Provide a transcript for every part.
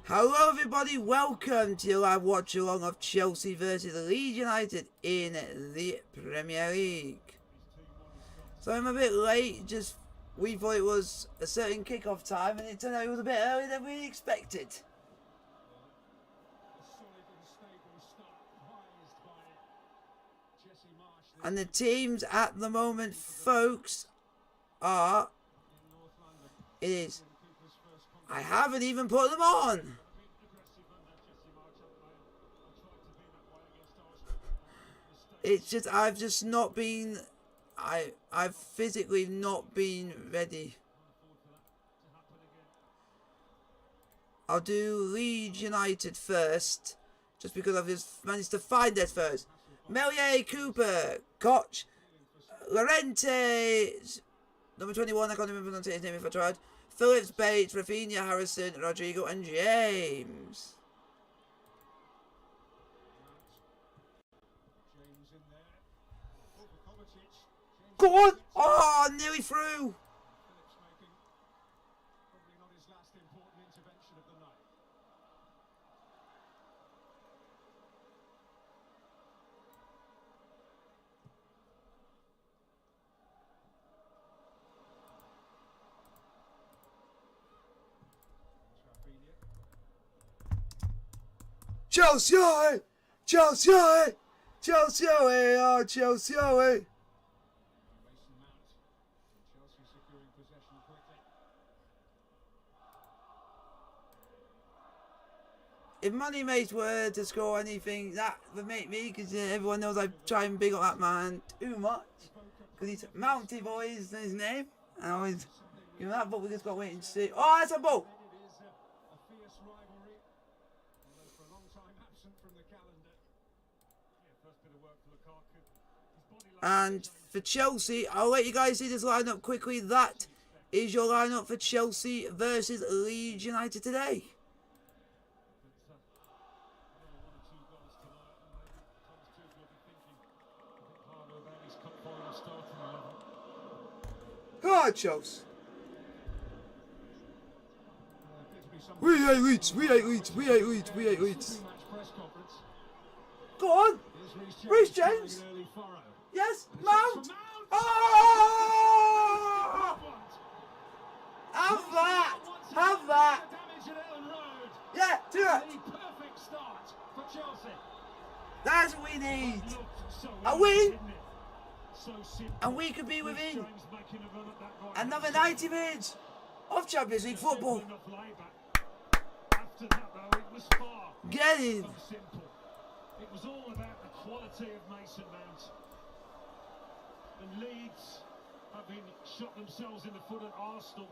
Hello everybody, welcome to your live watch along of Chelsea versus Leeds United in the Premier League. So I'm a bit late, we thought it was a certain kickoff time and it turned out it was a bit earlier than we expected. And the teams at the moment, folks, are... I haven't even put them on. It's just, I've physically not been ready. I'll do Leeds United first, just because I've just managed to find it first. Melier, Cooper, Koch, Llorente, number 21, I can't remember his name if I tried. Phillips, Bates, Rafinha, Harrison, Rodrigo and James. Go on! Oh, nearly through! Chelsea! Chelsea! Chelsea! Oh, Chelsea! If Moneymates were to score anything, that would make me, because everyone knows I try and big up that man too much. Because he's Mounty Boys, his name. And I always give him that, but we just got to wait and see. Oh, that's a ball! And for Chelsea, I'll let you guys see this lineup quickly. That is your lineup for Chelsea versus Leeds United today. Go on, Chelsea. We hate Leeds, we hate Leeds, we hate Leeds, we hate Leeds. Go on, Reece James. Yes, Mount! Oh! Have that! Have that! Yeah, do it! That's what we need! A win! And we could be within another 90 minutes of Champions League football. Get in! It was all about the quality of Mason Mount. And Leeds have been shot themselves in the foot at Arsenal.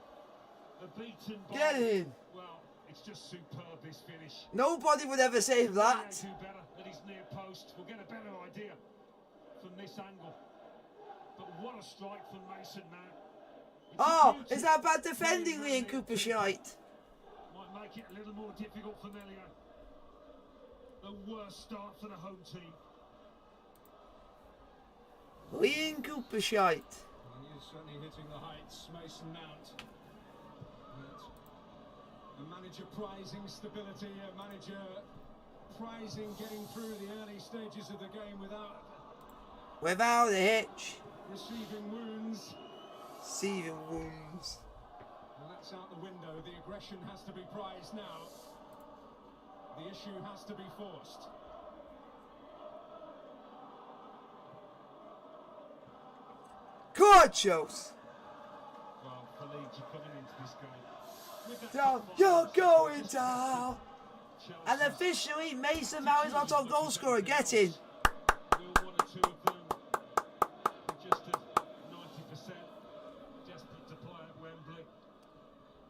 They're beaten by... Get in! Well, it's just superb, this finish. Nobody would ever say that. Do better at his near post. We'll get a better idea from this angle. But what a strike from Mason Mount. Oh, is that bad defending, Liam Cooper shite? Might make it a little more difficult for Melier. The worst start for the home team. Liam Cooper shite. Well, he is certainly hitting the heights, Mason Mount. But a manager prizing stability, a manager prizing getting through the early stages of the game without a hitch. Receiving wounds. Receiving wounds. And that's out the window. The aggression has to be prized now. The issue has to be forced. Good, Chelsea. Well, for Leeds, you're coming into this game. Down, you're going down. And officially, Mason Mount is our top goal scorer. Get in. Will one or two of them be just at 90%, desperate to play at Wembley?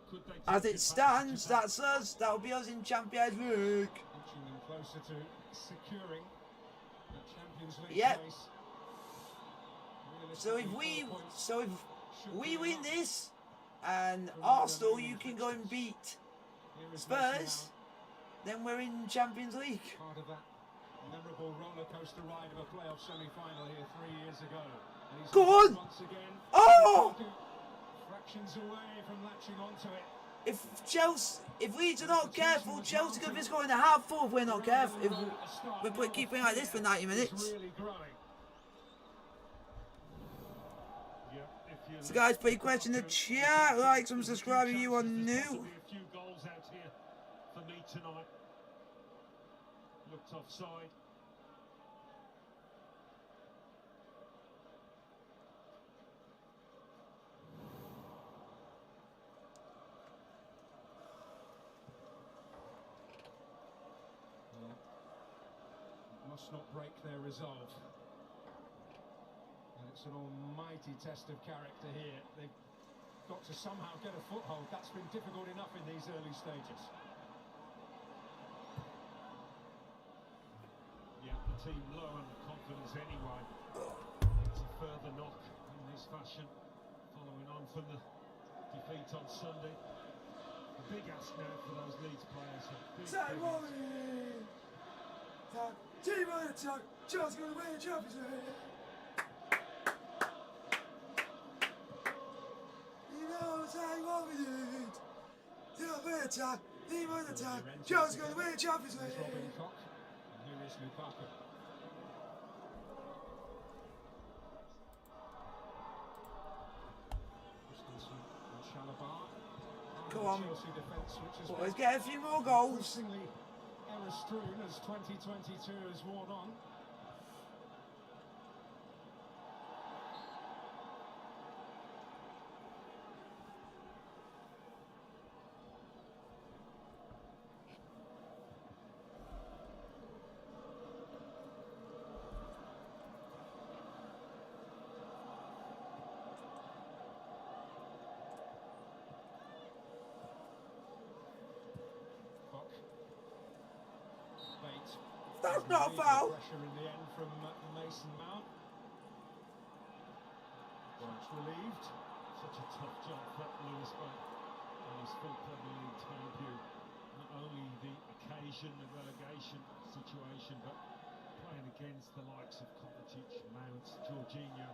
Could they As it stands, that's us. That'll be us in Champions League. Inching them closer to securing the Champions League Yep. place. So if we win this, and Arsenal, you can go and beat Spurs, then we're in Champions League. Part of that memorable roller coaster ride of a playoff semi-final here 3 years ago. And he's Go on! once again. Oh! Fractions away from latching onto it. if Leeds are not careful, Chelsea could be scoring a half full if we're not careful. If we keep playing like this for 90 minutes. So guys, put your question in the chat, like, subscribe if you are new. A few goals out here for me tonight. Looked offside. Must not break their resolve. And it's an almighty test of character here. They've got to somehow get a foothold. That's been difficult enough in these early stages. Yeah, the team low on confidence anyway. It's a further knock in this fashion, following on from the defeat on Sunday. A big ask now for those Leeds players. Team on attack, Chelsea's going to win the Champions League. You know exactly what we did. Team on attack, team on attack, Chelsea's going to win the Champions League. Robin Koch, and here is Lukaku. Christensen and Shalabar. Come on. Chelsea defence, which has Let's get a few more goals. Error-strewn as 2022 has worn on. That's not a foul. Pressure in the end from Mason Mount. Much relieved. Such a tough job for Lewis Bank on his full Premier League debut. Not only the occasion, the relegation situation, but playing against the likes of Kovacic, Mount, Jorginho.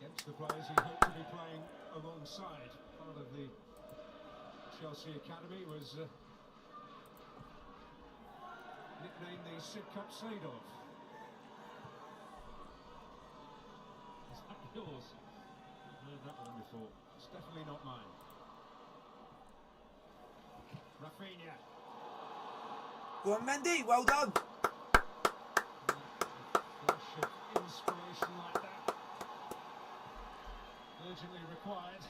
Against the players he hoped to be playing alongside. Part of the Chelsea Academy was nicknamed the Sid Cup Seedorf. Is that yours? I've heard that one before. It's definitely not mine. Rafinha. Go on, Mendy, well done. Flash of inspiration like that. Urgently required.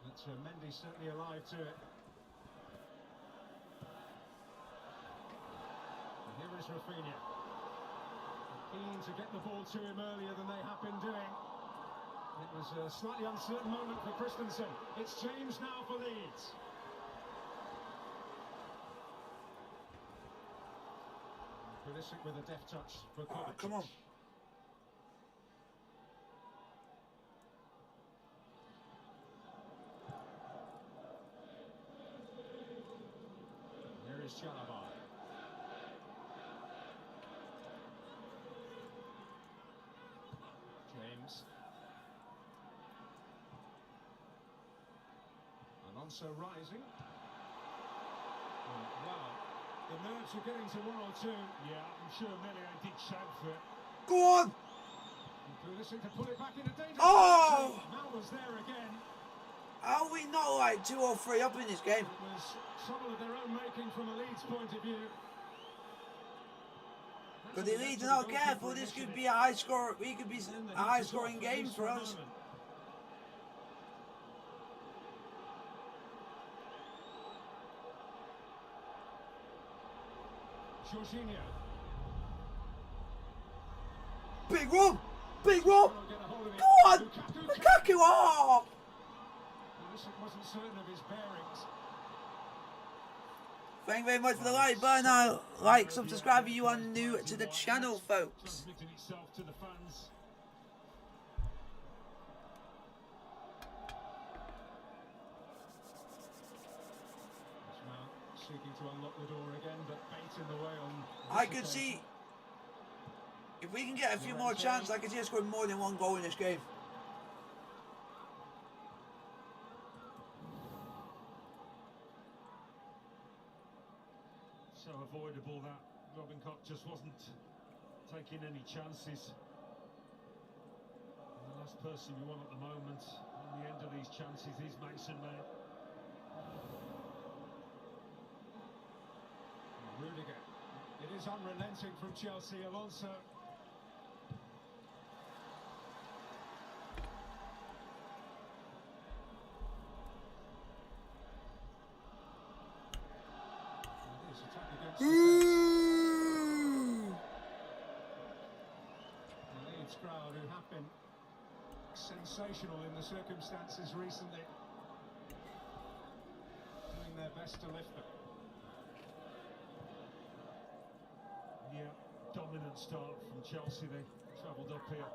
But Mendy's certainly alive to it. Here is Rafinha. Keen to get the ball to him earlier than they have been doing. It was a slightly uncertain moment for Christensen. It's changed now for Leeds. Pulisic with a deft touch for Kovacic. Come on. Here is Chalabar. James. Alonso rising. Wow, the nerves are getting to 1 or 2. Yeah, I'm sure Melia did shout for it. Go on. Pulisic to pull it back into danger. Oh! Mal was there again. How are we not like 2 or 3 up in this game? It was trouble of their own making from a Leeds point of view. But the Leeds are not careful. This could be a high score. We could be a high scoring game for us. Jorginho. Big one! Big one! Go on! Lukaku! Oh! Pulisic wasn't certain of his bearings. Thank you very much for the like button. Like, subscribe if you are new to the channel, folks. Transmitting itself to the fans. Mount seeking to unlock the door again, but bait in the way on. I could see, if we can get a few more chances, I could see us scoring more than 1 goal in this game. So avoidable that Robin Koch just wasn't taking any chances. And the last person you want at the moment on the end of these chances is Mason Mount. Rudiger. It is unrelenting from Chelsea. Alonso. Leeds crowd who have been sensational in the circumstances recently, doing their best to lift them. Yeah, dominant start from Chelsea. They travelled up here,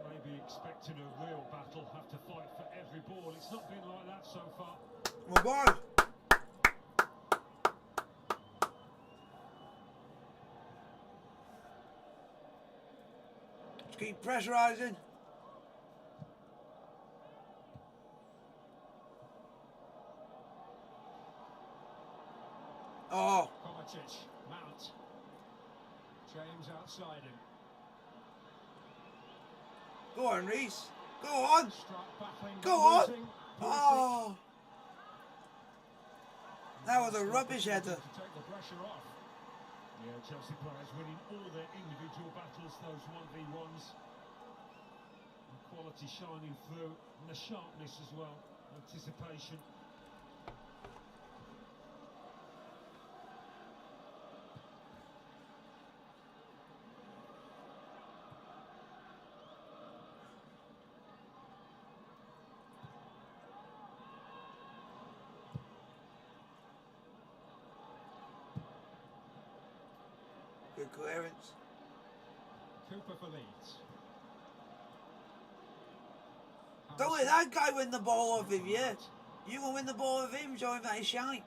maybe expecting a real battle, have to fight for every ball. It's not been like that so far. My boy. Keep pressurising. Oh. Kovacic, Mount. James outside him. Go on, Reece. Go on. Struck battling, Go on. losing. Oh. That was a rubbish header. To take the pressure off. Yeah, Chelsea players winning all their individual battles, those 1v1s. The quality shining through, and the sharpness as well, anticipation. Good clearance. Cooper for Leeds. Don't let that guy win the ball off him, yeah. You can win the ball with him, show him that he's shite.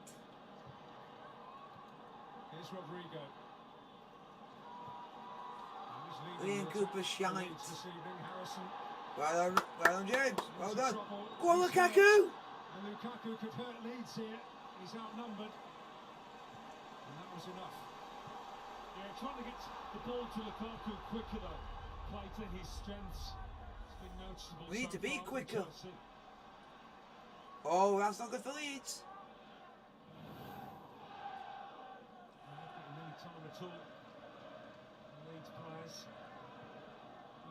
Here's Rodrigo. Ian Cooper's shite. This evening, Harrison. Well done, James. Well done. Trouble. Go on, He's Lukaku. hurt. And Lukaku could hurt Leeds here. He's outnumbered. And that was enough. Yeah, trying to get the ball to Lukaku quicker though. Play to his strengths. It's been noticeable. We need so to be far with quicker. Chelsea. Oh, that's not good for Leeds. Not getting any time at all. The Leeds players.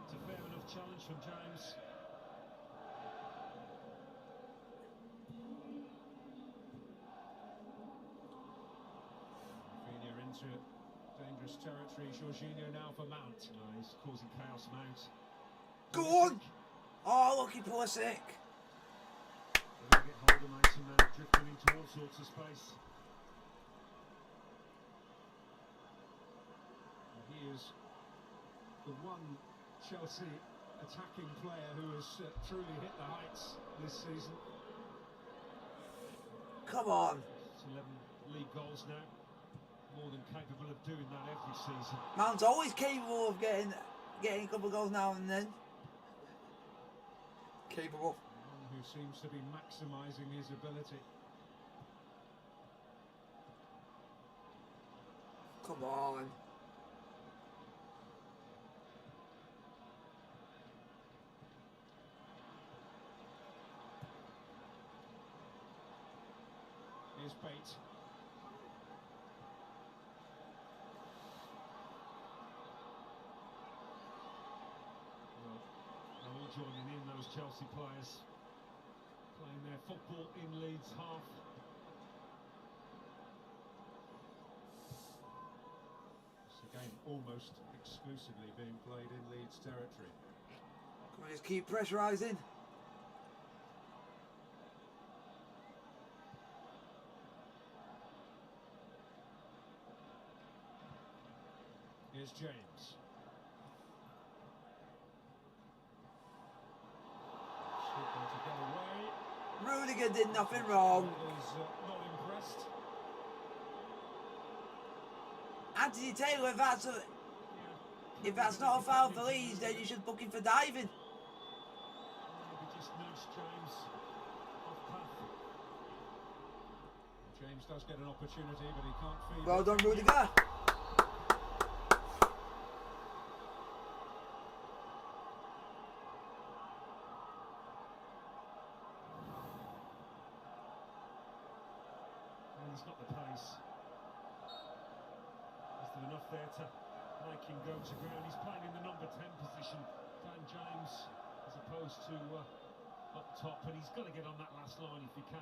It's a fair enough challenge from James. Rafinha into dangerous territory. Jorginho now for Mount. No, he's causing chaos, Mount. Go on. Oh, lucky Pulisic. They're going to get hold of Mason Mount, drifting into all sorts of space. And he is the one Chelsea attacking player who has truly hit the heights this season. Come on. It's 11 league goals now. More than capable of doing that every season. Mount's always capable of getting a couple of goals now and then. Capable. One who seems to be maximising his ability. Come on. Here's Bate. They're all joining in, those Chelsea players, playing their football in Leeds half. It's a game almost exclusively being played in Leeds territory. Come on, just keep pressurising. Here's James. Seeking to get away. Rudiger did nothing wrong. Is not impressed. Anthony Taylor, if that's not a foul for Leeds, then you should book him for diving. Maybe just nudged James off path. James does get an opportunity, but he can't feed Well it. done, Rudiger. And he's got the pace. Is there enough there to make him go to ground? He's playing in the number 10 position, Dan James, as opposed to up top, and he's got to get on that last line if he can,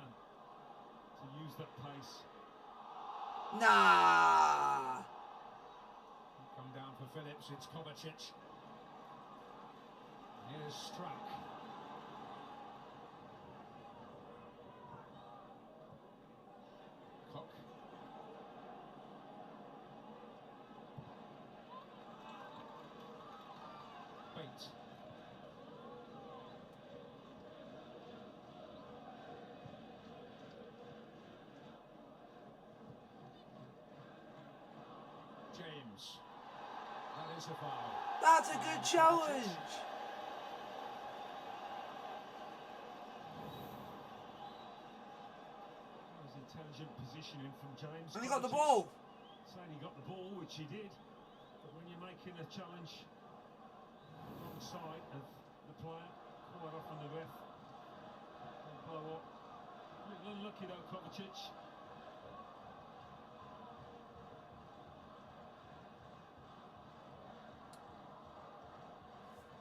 to use that pace. Nah. Come down for Phillips, it's Kovacic. Here's Struck. Koch. Bait. James. That is a foul. That's a good challenge. That was intelligent positioning from James. And he got the ball. Saying he got the ball, which he did. But when you're making a challenge wrong side of the player, quite often the ref will blow up. A little unlucky though, Kovacic.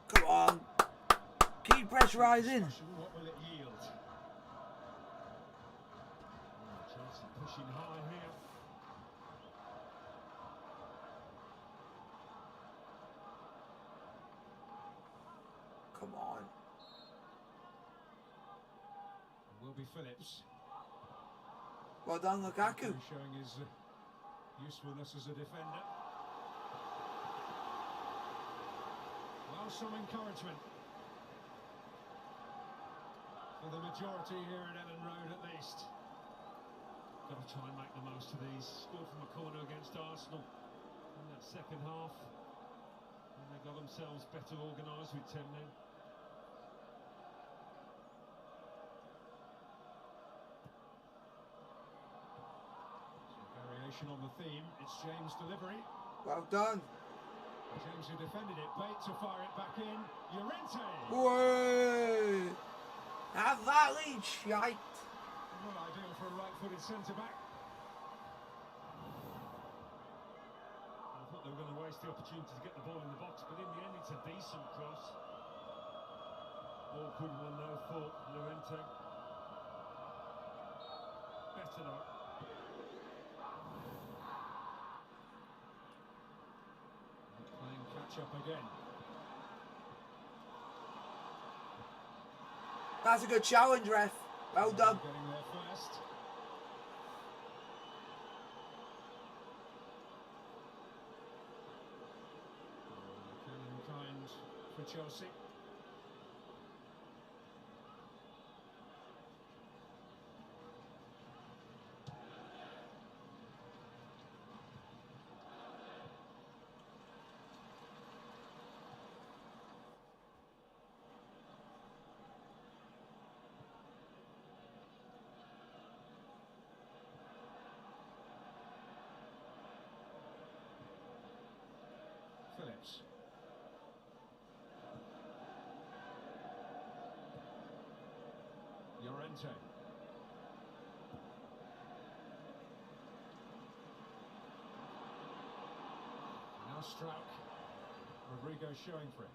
Come on. Keep pressurising. What will it yield? Chelsea pushing high here. Come on. Will be Phillips. Well done, Lukaku. Showing his usefulness as a defender. Well, some encouragement for the majority here at Ellen Road, at least. Got to try and make the most of these. Scored from a corner against Arsenal in that second half, and they got themselves better organised with 10 men. Variation on the theme. It's James' delivery. Well done. James who defended it. Bait to fire it back in. Llorente. Whoa. Have that lead, shite. Not ideal for a right-footed centre-back. I thought they were going to waste the opportunity to get the ball in the box, but in the end it's a decent cross. Awkward one though for Llorente. Better though. Playing catch-up again. That's a good challenge, ref. Well done. Getting there first. Cannon kind for Chelsea. Phillips. Llorente. Now Struck. Rodrigo showing for it.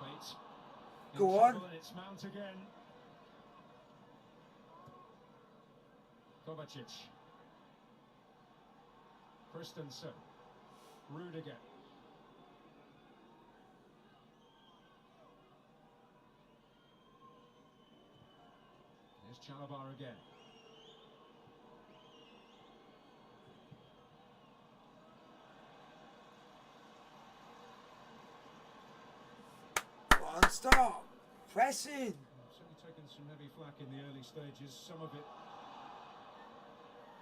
Bates. Go on. And it's Mount again. Kovacic. Christensen. Rudiger. Here's Chalabar again. Come on, stop. Pressing. Certainly taken some heavy flack in the early stages. Some of it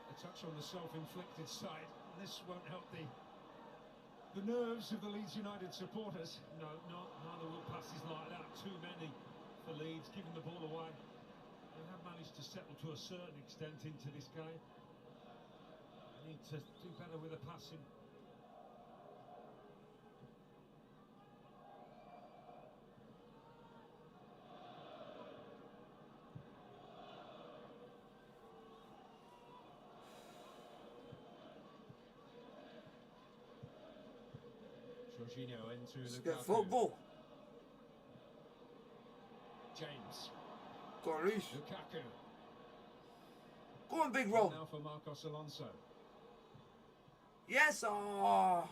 a touch on the self-inflicted side. This won't help the nerves of the Leeds United supporters. No, neither will passes like that. Too many for for Leeds, giving the ball away. They have managed to settle to a certain extent into this game. They need to do better with the passing. Jorginho into It's Lukaku. good football. James. Go on, Reece. Lukaku. Go on, big roll. Now for Marcos Alonso. Yes, oh.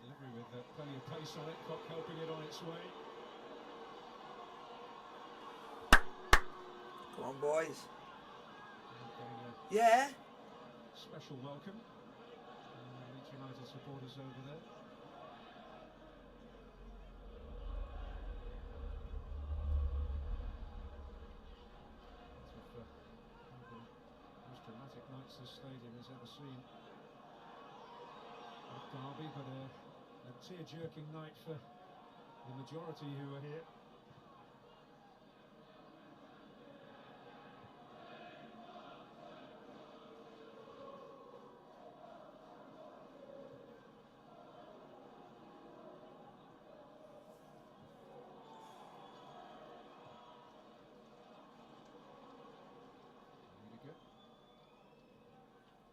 Delivery with plenty of pace on it, Cock helping it on its way. Come on, boys. And getting a Yeah. special welcome. Leeds United supporters over there. One of the most dramatic nights this stadium has ever seen. Not derby, but a tear-jerking night for the majority who are here.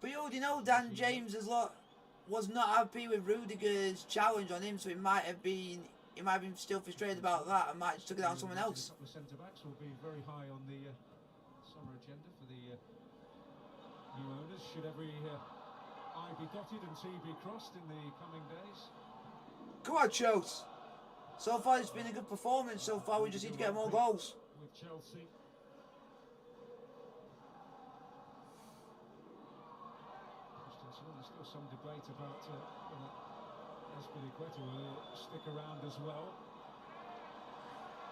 But you already know Dan James was not happy with Rudiger's challenge on him, so he might have been still frustrated about that and might have took it out on someone else. A couple of centre-backs will be very high on the summer agenda for the new owners. Should every I be dotted and T be crossed in the coming days? Come on, Chelsea. So far it's been a good performance. So far we just need to get more goals. With Chelsea. There's still some debate about whether Azpilicueta will stick around as well.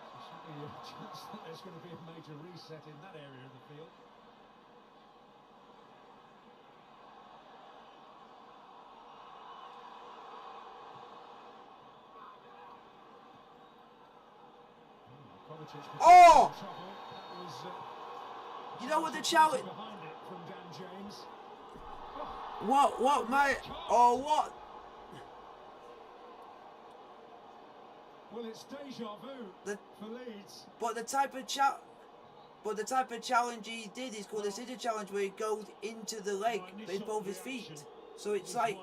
So certainly a chance that there's going to be a major reset in that area of the field. Oh! That was, You know what the challenge? behind it from Dan James. What, mate? Oh, what? Well, it's deja vu for Leeds. But the type of challenge he did is called a scissor challenge, where he goes into the leg with both his feet. So it's like,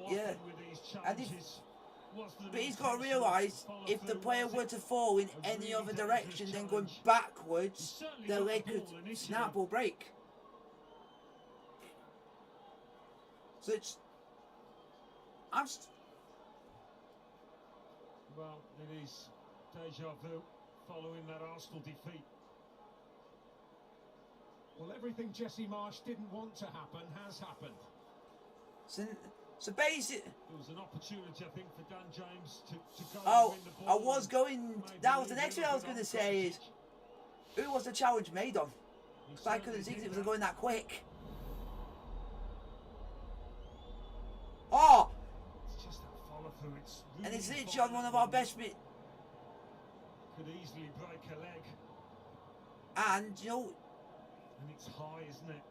yeah. And but he's got to realise, if the player were to fall in any other direction, then going backwards, the leg could snap or break. So it's... Well, it is deja vu following that Arsenal defeat. Well, everything Jesse Marsh didn't want to happen has happened. So basically... There was an opportunity, I think, for Dan James to go Oh, and win the ball. that was the next thing I was going to say is, who was the challenge made on? Because I couldn't see it was going that quick. Oh! It's just that follow through. It's really And it's literally on one of our best bit. Could easily break a leg. And you know, And it's high, isn't it?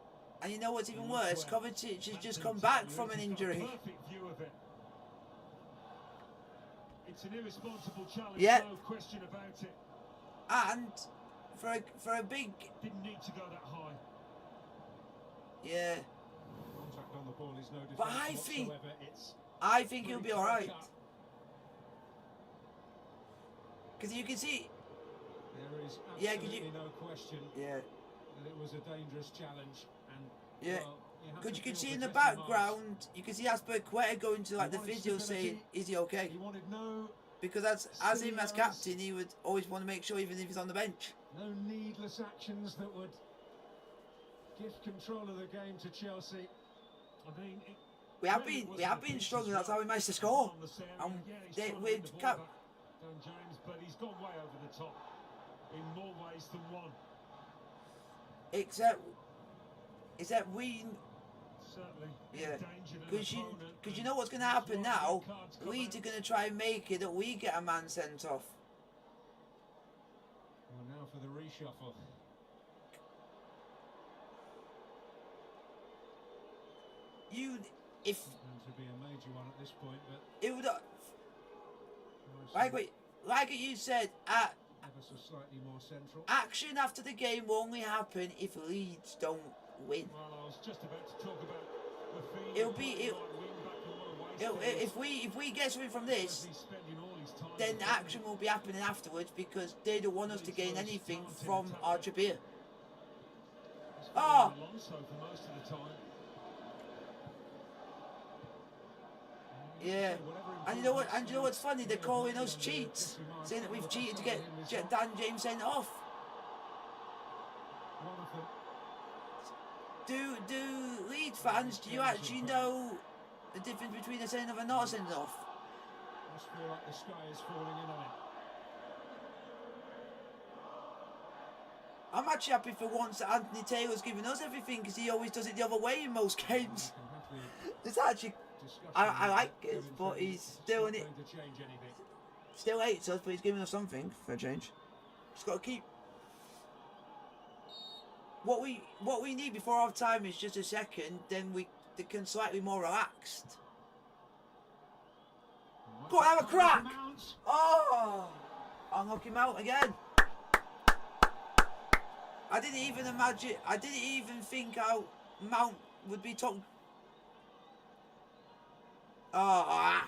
and you know what's even worse? Kovacic has just come back from an injury. Perfect view of it. It's an irresponsible challenge, Yeah. no question about it. And for a big, Didn't need to go that high. yeah. Contact on the ball is no defence But I think he'll be all right. Because you can see, There is Yeah, absolutely no question yeah, that it was a dangerous challenge. And yeah. well, Because you can feel see for in the Jesse Marsh. background, you can see Azpilicueta going to like the wanted physio stability. saying, "Is he okay?" He wanted no Because as him as Serious. captain, he would always want to make sure, even if he's on the bench. needless actions that would give control of the game to Chelsea. I mean, We have been struggling. That's how we managed to score. And with Dan James, but he's gone way over the top in more ways than one. except we Certainly. Yeah, endangered an because opponent you know what's going to happen that's why now. red cards come Leeds are out. going to try and make it that we get a man sent off. Well, now for the reshuffle. If Going to be a major one at this point, but it would, like you said, ever so slightly more central. action after the game will only happen if Leeds don't win. Well, I was just about to talk about Rafinha It'll be- playing it- right wing back and what a waste it is. If we get something from Because this, he's spending all his time then defending. action will be happening afterwards because they don't want us to Leeds gain most anything talented from attacker. our Trippier. He's Oh! following Alonso for most of the time. Yeah, and you know what? And you know what's funny? They're calling us cheats, saying that we've cheated to get Dan James sent off. One of them. Do Leeds fans? Do you actually know the difference between a sending off and not a sending off? Must feel like the sky is falling in on it. I'm actually happy for once that Anthony Taylor's giving us everything because he always does it the other way in most games. You can have the It's actually discussion I like going it, but through. he's It's still not in it. going to change anything. Still hates us, but he's giving us something for a change. Just got to keep. What we need before half time is just a second. Then they can slightly more relaxed. Go on, have a crack! Mount. Oh, I'll knock him out again. I didn't even imagine. I didn't even think how Mount would be top. Oh,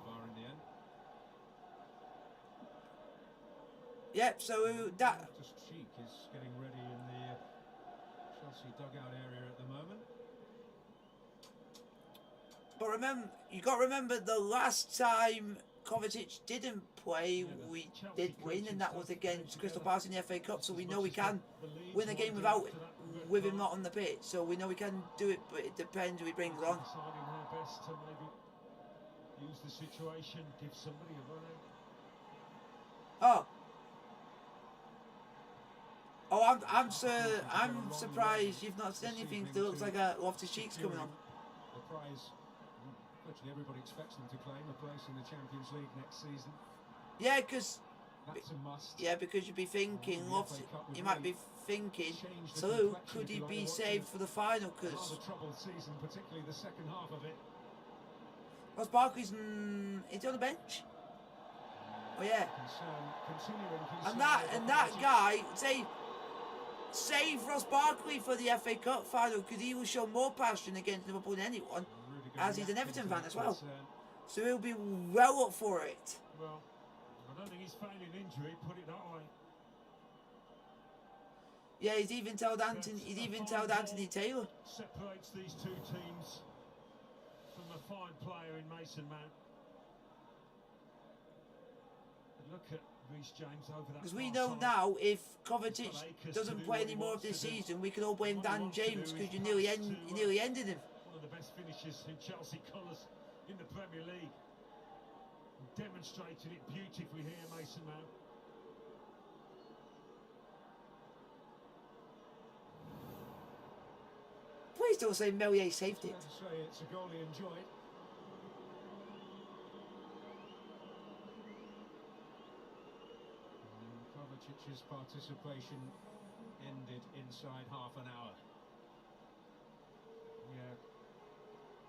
Bar in the end. yep. So that. Just Cheek is getting ready in the Chelsea dugout area at the moment. But remember, you got to remember the last time Kovacic didn't play, we did win, and that was against Crystal Palace in the FA Cup. So we know we can win a game with him not on the pitch. So we know we can do it, but it depends who he brings on. Deciding how best to maybe use the situation, give somebody a run out. I'm surprised you've not seen anything that looks like a Loftus Cheek's coming on. The prize, virtually everybody expects them to claim a place in the Champions League next season. Yeah, because That's a must. you'd be thinking Loftus. You might be thinking, so could he be saved for the final? Because Rather troubled season, particularly the second half of it. Ross Barkley's is he on the bench? Oh yeah. Continuing And that guy, save Ross Barkley for the FA Cup final because he will show more passion against Liverpool than anyone, as he's an Everton fan as well. So he'll be well up for it. Well, I don't think he's feigning injury, put it that way. Yeah, he's even told Anthony Taylor. Separates these two teams from a fine player in Mason Mount. But look at Reece James over that. Because we far know side. now if Kovacic doesn't play any more of this season, we can all blame Dan James because you nearly ended him. One of the best finishes in Chelsea colours in the Premier League. And demonstrated it beautifully here, Mason Mount. Please don't say Melier saved it. Fair to say it's a goal he enjoyed. Kovacic's participation ended inside half an hour. Yeah.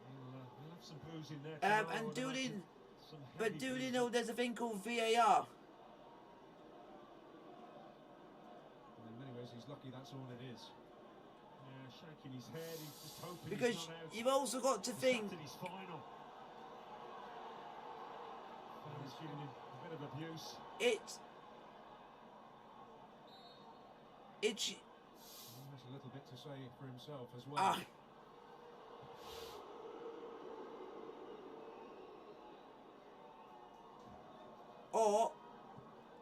He'll have some booze in there. tomorrow, I And would do imagine. they, Some but heavy do they booze. know there's a thing called VAR? And in many ways, he's lucky that's all it is. Yeah, shaking his head. He's just hoping Because he's not out. you've also got to He's think, started his final. He's giving him a bit of abuse. it's He has a little bit to say for himself as well.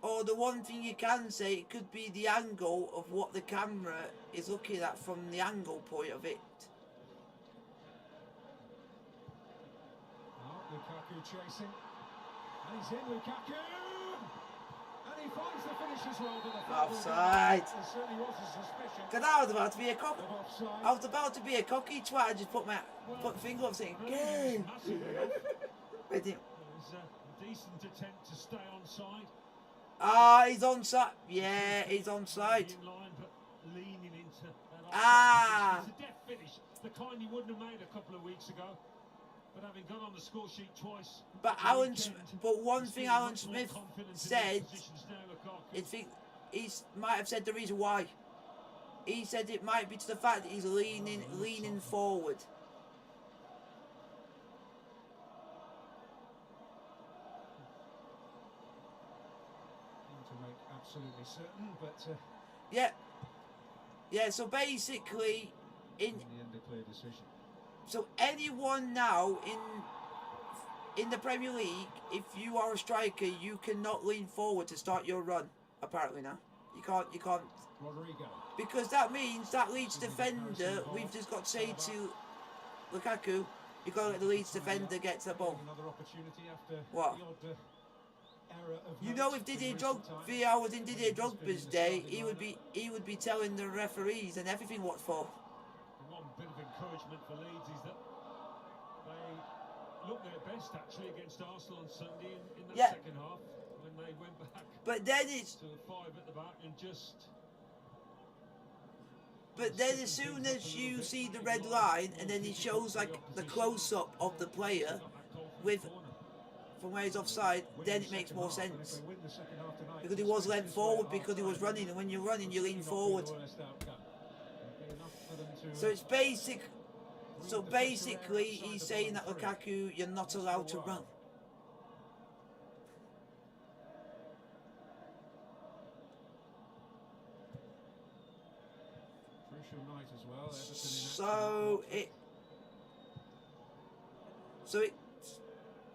Or the one thing you can say, it could be the angle of what the camera is looking at from the angle point of it. Lukaku chasing. And he's in, Lukaku! And And he finds the finisher's role, but the Offside. There certainly was a suspicion Cause I was about to be a cock. of offside. I was about to be a cocky twat. I just put my finger up saying, "Game." Massive enough. I didn't. It was a decent attempt to stay onside. Ah, he's onside. Yeah, he's onside. In line, but leaning into that offside Ah. position. It's a death finish, the kind he wouldn't have made a couple of weeks ago. But having gone on the score sheet twice. But one thing Alan Smith said, I think he might have said the reason why. He said it might be to the fact that he's leaning forward. To make absolutely certain, but Yeah. So basically, in the end, a clear decision. so anyone now in the Premier League, if you are a striker, you cannot lean forward to start your run. Apparently now, you can't. Rodrigo. Because that means that Leeds defender, we've just got to say to Lukaku, you've got to let the Leeds defender get to the ball. Another opportunity after What? the odd error of You know, note if Didier in recent Drogba, times. I was in Didier Drogba's day, Starting he would be telling the referees and everything what for. One bit of encouragement for Leeds is that they looked their best actually against Arsenal on Sunday in that Yeah. second half when they went back But then it's to the 5 at the back and just. But then as soon as you see the red line and then it shows like the close-up of the player with from where he's offside, then it makes more sense. Because he was leant forward because he was running, and when you're running you lean forward. So it's basic. So basically he's saying that Lukaku, you're not allowed to run. Crucial night as well. Everton in action.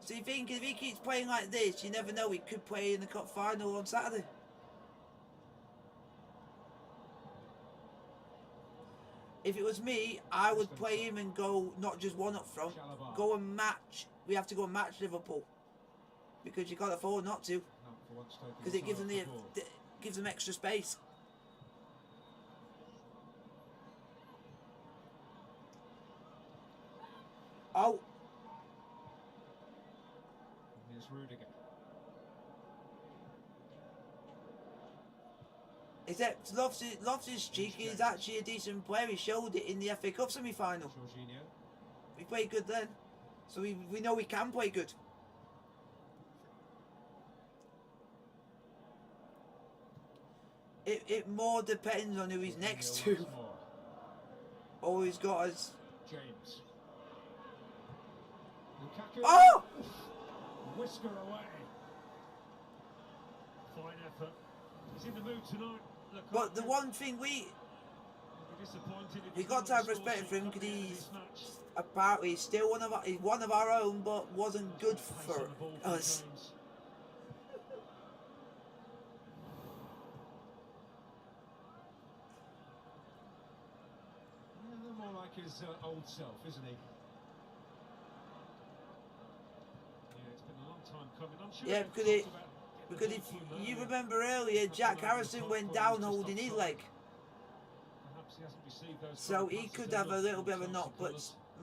So you think if he keeps playing like this, you never know, he could play in the cup final on Saturday. If it was me, I would play him and go not just one up front, go and match. We have to go and match Liverpool because you can't afford not to, because it gives them gives them extra space. Oh. Here's Rudiger. Except Loftus-Cheek is actually a decent player. He showed it in the FA Cup semi-final. Jorginho. We played good then. So we know we can play good. It more depends on who he's next to. Once more. All he's got is... James. Lukaku. Oh! Whisker away. Fine effort. He's in the mood tonight. But the one thing we got to have respect for him, because he's apparently still one of our own, but wasn't good for us. More like his old self, isn't he? Yeah, it's been a long time coming. I'm sure Yeah, because if you remember earlier, Jack Harrison went down holding his leg. So he could have a little bit of a knock, but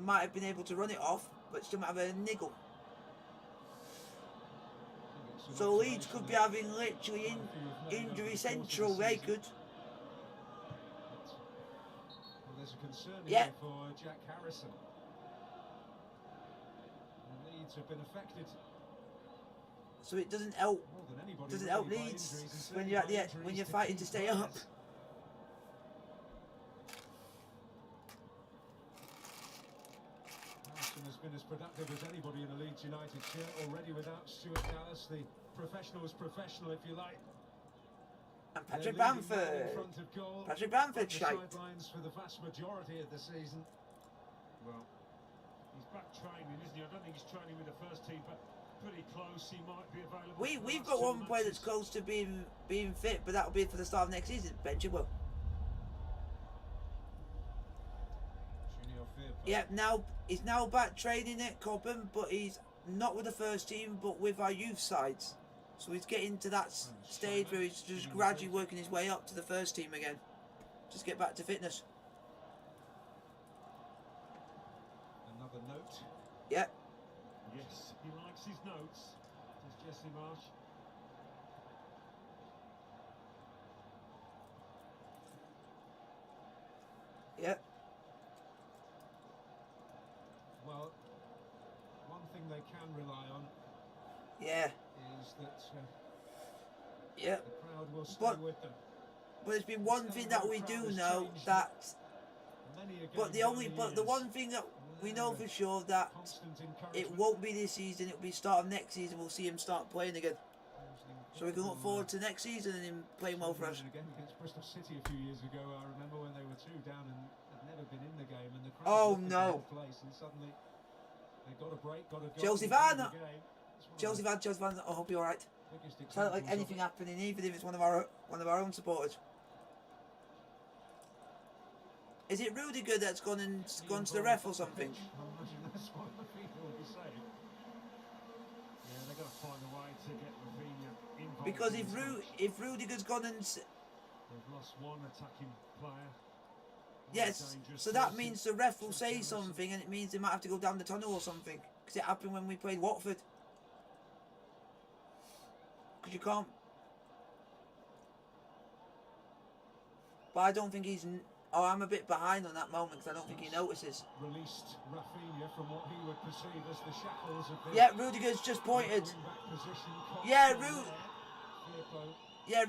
might have been able to run it off, but still might have a niggle. So Leeds could be having literally injury central, they could. Well, there's a concern Yeah. here for Jack Harrison. The Leeds have been affected So it doesn't help. more than anybody. Doesn't really help by Leeds injuries, and when certainly you're at by the injuries when you're to fighting key to stay up. players. Harrison has been as productive as anybody in a Leeds United shirt already without Stuart Dallas, the professional's professional, if you like. And Their Patrick leading man Bamford. in front of goal, Patrick Bamford on the shite. sidelines for the vast majority of the season. Well, he's back training, isn't he? I don't think he's training with the first team, but pretty close. He might be available. We've got one player that's close to being fit, but that'll be for the start of next season. Ben Chilwell. Junior Firpo. Yep, he's now back training at Cobham, but he's not with the first team, but with our youth sides. So he's getting to that stage where he's just gradually working his way up to the first team again. Just get back to fitness. Another note. Yeah. Yes, he likes his notes. Does Jesse Marsh? Yeah. Well, one thing they can rely on Yeah. is that Yeah. the crowd will stay with them. But there's been one thing that we do know that. But the one thing that we know for sure that it won't be this season. It'll be start of next season. We'll see him start playing again. So we can look forward to next season and him playing well for us. Again against Bristol City a few years ago, I remember when they were 2 down and had never been in the game, and the crowd oh no! Place, and suddenly they got a break, got a goal. Chelsea fan, I hope you're alright. Sound like anything happening, even if it's one of our own supporters. Is it Rudiger that's gone to the ref or something? I imagine that's what the people will be saying. Yeah, they've got to find a way to get Rafinha involved. Because if Rudiger's gone and they've lost one attacking player. Yes, so that means the ref will say something, and it means they might have to go down the tunnel or something. Because it happened when we played Watford. Because you can't. But I don't think he's. Oh, I'm a bit behind on that moment because I don't think he notices. Released Rafinha from what he would perceive as the shackles of the. Yeah, Rudiger's just pointed. Yeah,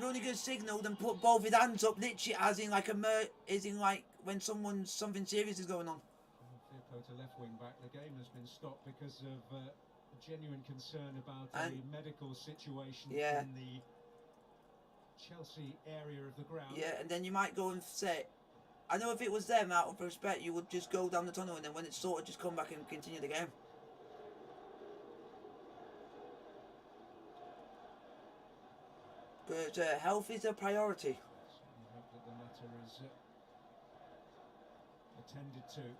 Rudiger's signalled and put both his hands up, literally as in like when something serious is going on. Fair play to left wing back. The game has been stopped because of a genuine concern about a medical situation in the Chelsea area of the ground. Yeah, and then you might go and say, I know if it was them, out of respect, you would just go down the tunnel and then when it's sorted, just come back and continue the game. But health is a priority. So we hope that the matter is attended to.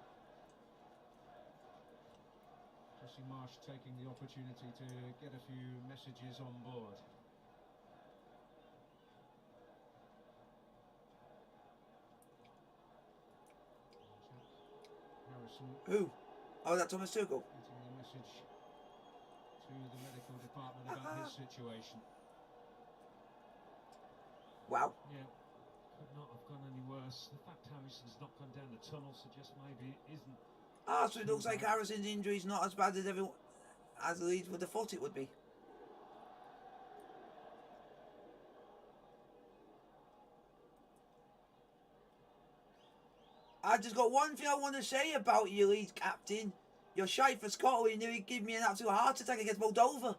Jesse Marsh taking the opportunity to get a few messages on board. Who? Oh, that Thomas Tuchel? Getting the message to the medical department about his situation. Wow. Yeah, could not have gone any worse. The fact Harrison's not gone down the tunnel suggests maybe it isn't. So it looks like Harrison's injury is not as bad as Leeds would have thought it would be. I just got one thing I want to say about you, Leeds captain. You're shy for Scotland. You nearly gave me an absolute heart attack against Moldova.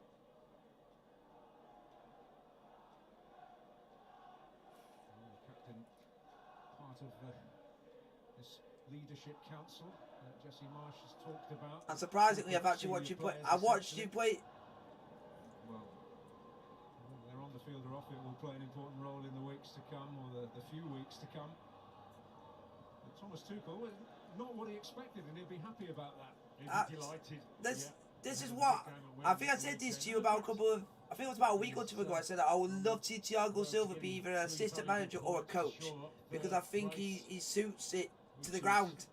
Captain, part of this leadership council that Jesse Marsh has talked about. And surprisingly, I've actually watched you play. I watched you play. Well, they're on the field or off it will play an important role in the weeks to come, or the few weeks to come. But Thomas Tuchel, not what he expected, and he'll be happy about that. He'll be delighted. This is what I think I said this to you about I think it was about a week or two ago. I said that I would love to see Thiago Silva be either an assistant manager or a coach because I think he suits it to the ground.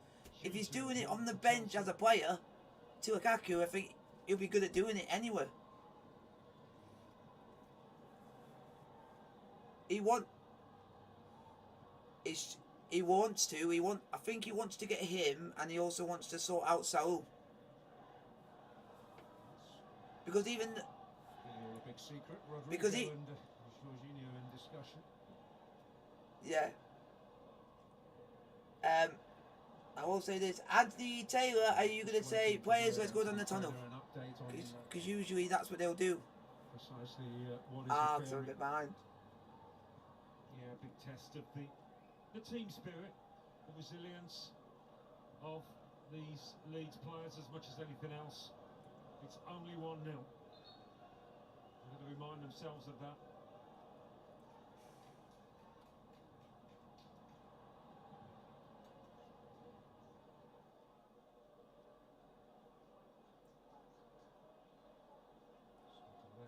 If he's doing it on the bench as a player, to Lukaku, I think he'll be good at doing it anyway. He wants to. I think he wants to get him, and he also wants to sort out Saul. Because even a big secret. Because he and Jorginho in discussion. Yeah. I will say this. Anthony Taylor, are you going to say, players, let's go down the tunnel? Because usually that's what they'll do. Precisely what is because I'm a bit behind. Yeah, big test of the team spirit, the resilience of these Leeds players as much as anything else. It's only 1-0. They've got to remind themselves of that.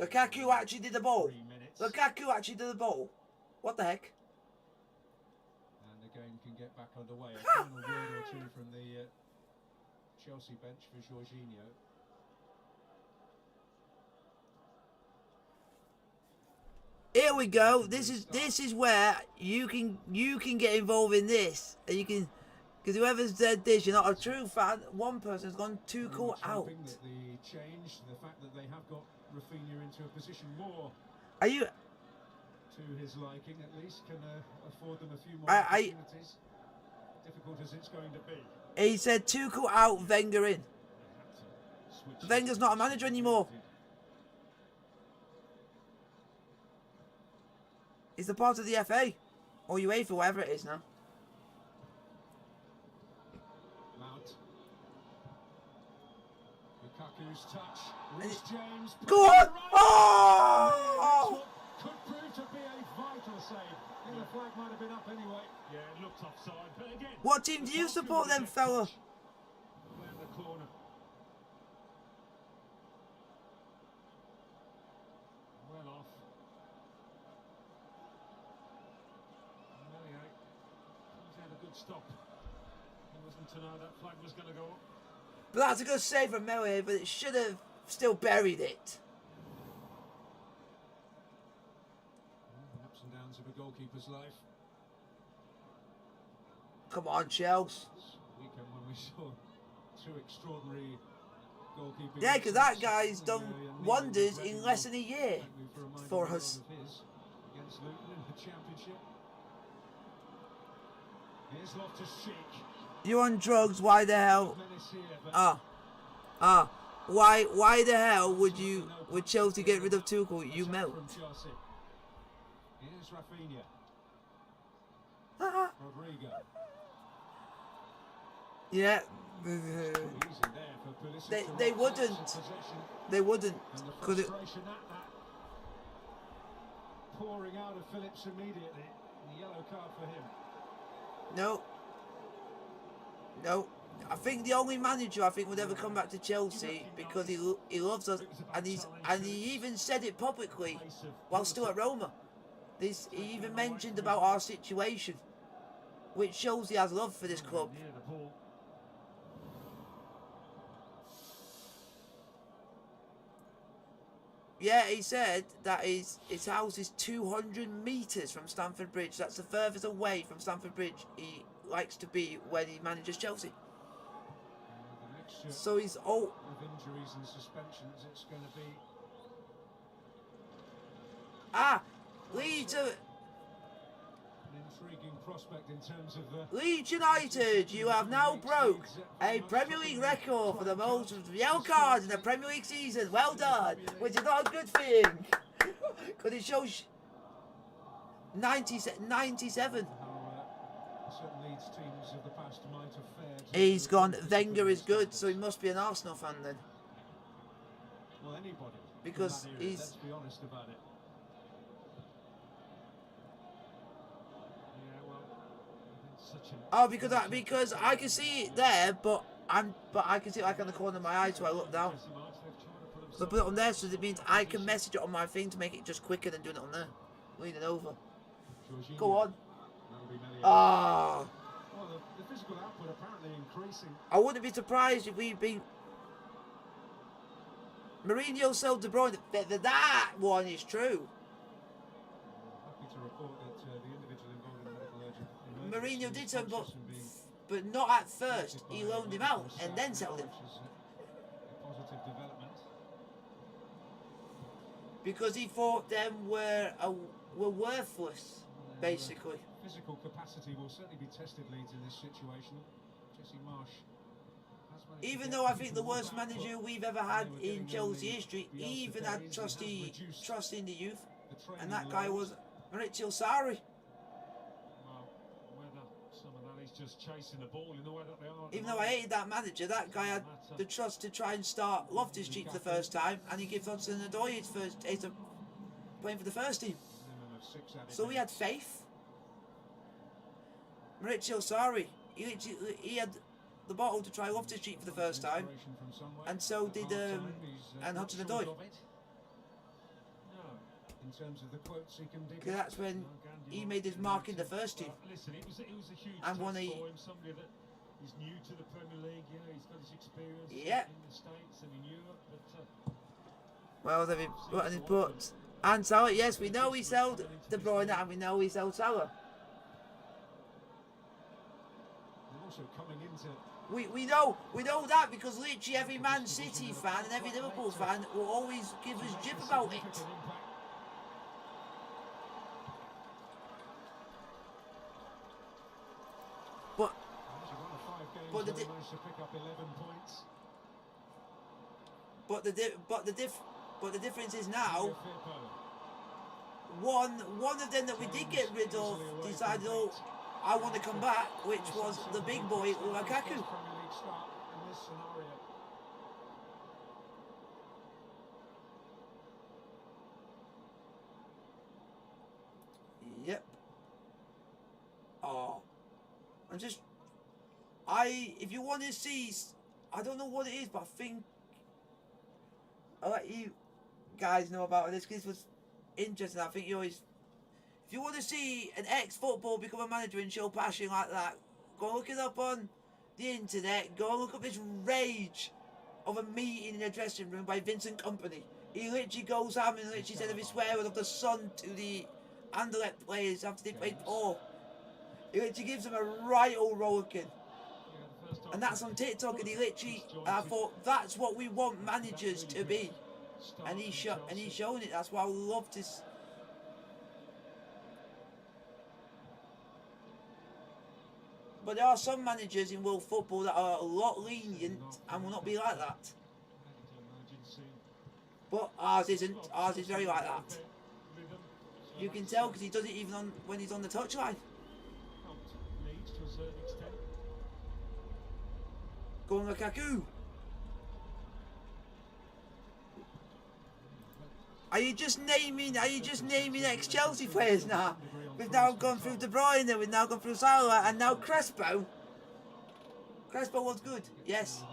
Lukaku actually did the ball. 3 minutes. Lukaku actually did the ball. What the heck? And the game can get back underway. A final word or two from the Chelsea bench for Jorginho. Here we go. This is where you can get involved in this, and you can, because whoever's said this, you're not a true fan. One person's gone too cool out. That the change, the fact that they have got Rafinha into a position more Are you? to his liking, at least, can afford them a few more opportunities. Difficult as it's going to be. He said Tuchel out, Wenger in. Wenger's not a manager anymore. He's a part of the FA. Or UEFA, whatever it is now. Mount. Lukaku's touch. Reece James. Go on! Oh! Could prove to be a vital save. I think the flag might have been up anyway. Yeah, it looked offside, but again. What team do you support then, fella? Round the corner. Well off. Melier comes out a good stop. He wasn't to know that flag was going to go up. But that's a good save from Melier, but it should have still buried it. The ups and downs of a goalkeeper's life. Come on, Chelsea. Weekend when we saw two extraordinary goalkeeping. Yeah, because that guy's done wonders in less than a year for us. Against Luton in the Championship. Here's Loftus-Cheek. You're on drugs, why the hell? Why the hell would Chelsea get rid of Tuchel? You melt. Here's Rafinha. Rodrigo. Yeah. They wouldn't. They wouldn't. Could it? Pouring out of Phillips immediately. The yellow card for him. No. No. I think the only manager I think would ever come back to Chelsea because he loves us, and he even said it publicly while still at Roma. He even mentioned about our situation, which shows he has love for this club. Yeah, he said that his house is 200 metres from Stamford Bridge. That's the furthest away from Stamford Bridge he likes to be when he manages Chelsea. So he's old. With injuries and suspensions, it's going to be. Leeds. An intriguing prospect in terms of Leeds United, you have now broke a Premier League record for the most yellow cards in a Premier League season. Well done, which is not a good thing because it shows 97. how certain Leeds teams of the past might have fared. He's gone. Wenger is good, so he must be an Arsenal fan then. Well, anybody. Because he's. Let's be honest about it. Oh, because I can see it there, but I can see it like on the corner of my eye, so I look down. So I put it on there, so it means I can message it on my thing to make it just quicker than doing it on there. Leaning over. Go on. Ah. Well, the physical output apparently increasing. I wouldn't be surprised if we'd been. Mourinho sold De Bruyne. That one is true. Happy to report that the individual involved in the medical urgent. Mourinho did so, but not at first. He loaned him out and then sold him. A positive development. Because he thought them were worthless, basically. Physical capacity will certainly be tested, Leeds, in this situation. Jesse Marsh. Even though I think the worst manager we've ever had in Chelsea history, he even had trust in the youth, and that guy was Maurizio Sarri. Just chasing the ball in the way that they are. Even though I hated that manager, that guy had the trust to try and start Loftus-Cheek for the first time, and he gave Hudson-Odoi his first taste of playing for the first team. So he had faith. Maurizio Sarri, he had the bottle to try Loftus-Cheek for the first time, and so did and Hudson-Odoi. in terms of the quotes he can dig. Because that's when he made his mark in the first two. Listen, it was a huge And test won for a... him. Somebody that is new to the Premier League. You know, he's got his experience Yep. in the States and in Europe. But Well, they've put an input. And Salah, yes, we know he sold De Bruyne and we know he sold Salah. And also coming into We know that because literally every Man City fan and every Liverpool fan will always give us jip about it. But the difference is now one of them that we did get rid of decided, oh, I want to come back, which was the big boy Lukaku. Yep. Oh, if you want to see, I don't know what it is, but I think I'll let you guys know about this because this was interesting. I think you always, if you want to see an ex-football become a manager and show passion like that, go look it up on the internet. Go look up this rage of a meeting in a dressing room by Vincent Kompany. He literally goes ham and literally said of his swearing of the sun to the Anderlecht players after they played poor. He literally gives them a right old rollicking. And that's on TikTok, and he literally, I thought that's what we want managers to be. And he's shown it. That's why I love this. But there are some managers in world football that are a lot lenient and will not be like that. But ours isn't. Ours is very like that. You can tell because he does it even when he's on the touchline. Go on, Lukaku. Are you just naming ex-Chelsea players now? We've now gone through De Bruyne, we've now gone through Salah, and now Crespo. Crespo was good, yes.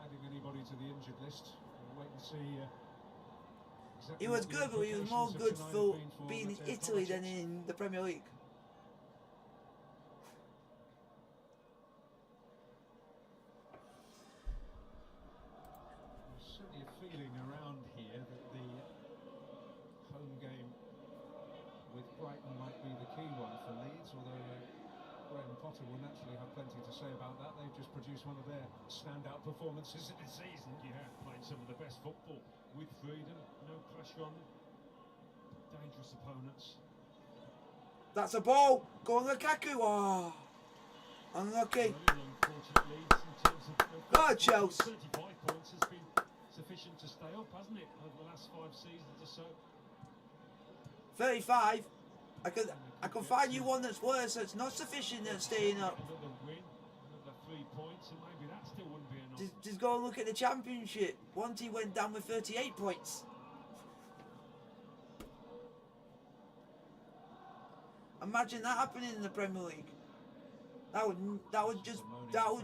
Adding anybody to the injured list. We'll wait and see. He was good, but he was more good for being in Italy than in the Premier League. Certainly a feeling around here that the home game with Brighton might be the key one for Leeds, although Graham Potter will naturally have plenty to say about that. They've just produced one of their standout performances of the season. Yeah, playing some of the best football with freedom, no pressure on them. Dangerous opponents. That's a ball. Go on, Lukaku. Oh, unlucky. Oh, Chelsea. 35 points has been sufficient to stay up, hasn't it, over the last 5 seasons or so? 35. I could find you one that's worse. That's not sufficient at staying up. Another win, another 3 points, and maybe that still wouldn't be enough. Just go and look at the Championship. One team went down with 38 points. Imagine that happening in the Premier League. That would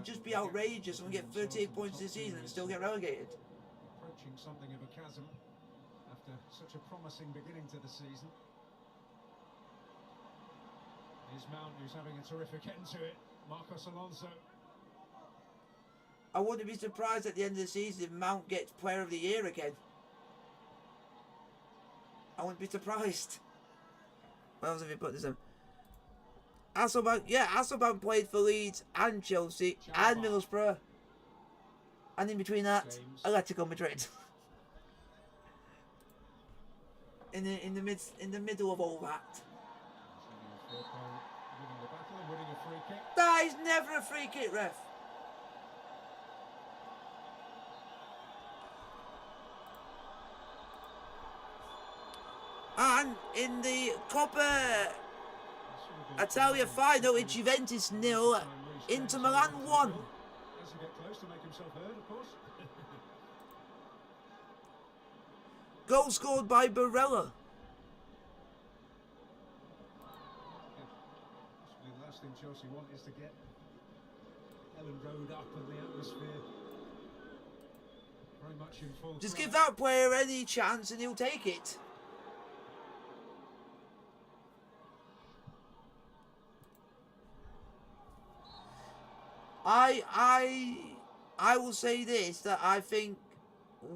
just be outrageous. And we get 38 points this season and still get relegated. Approaching something of a chasm after such a promising beginning to the season. Here's Mount, who's having a terrific end to it. Marcos Alonso. I wouldn't be surprised at the end of the season if Mount gets Player of the Year again. I wouldn't be surprised. What else have you put this in? Hasselbank played for Leeds and Chelsea and Middlesbrough. And in between that, Atletico Madrid. in the middle of all that. That is never a free kick, ref. And in the Coppa Italia final, it's Juventus 0, Inter Milan 1. Has to get close to make himself heard, of course. Goal scored by Barella. The last thing Chelsea want is to get Ellen Road up and the atmosphere Very much in full Just cry. give that player any chance and he'll take it. I will say this, that I think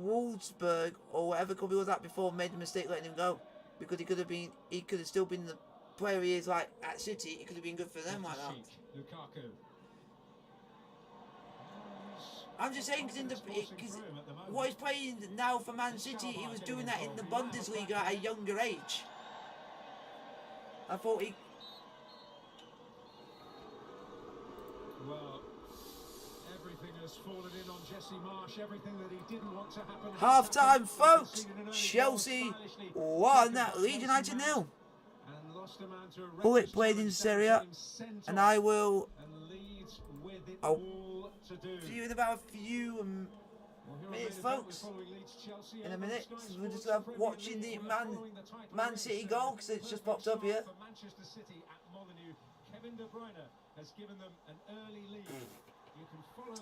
Wolfsburg or whatever company was at before made a mistake letting him go, because he could have still been the player he is like at City. It could have been good for them like that. Lukaku. I'm just saying, because what he's playing now for Man City, he was doing that in the Bundesliga at a younger age. I thought he. Well, everything has fallen in on Jesse Marsh. Everything that he didn't want to happen. Half time, folks. Chelsea 1, Leeds United 0. Bullet played in Serie A, and I will. I'll see you in about a few minutes, folks. In a minute, so we're just watching the Man City goal because it's just popped up here.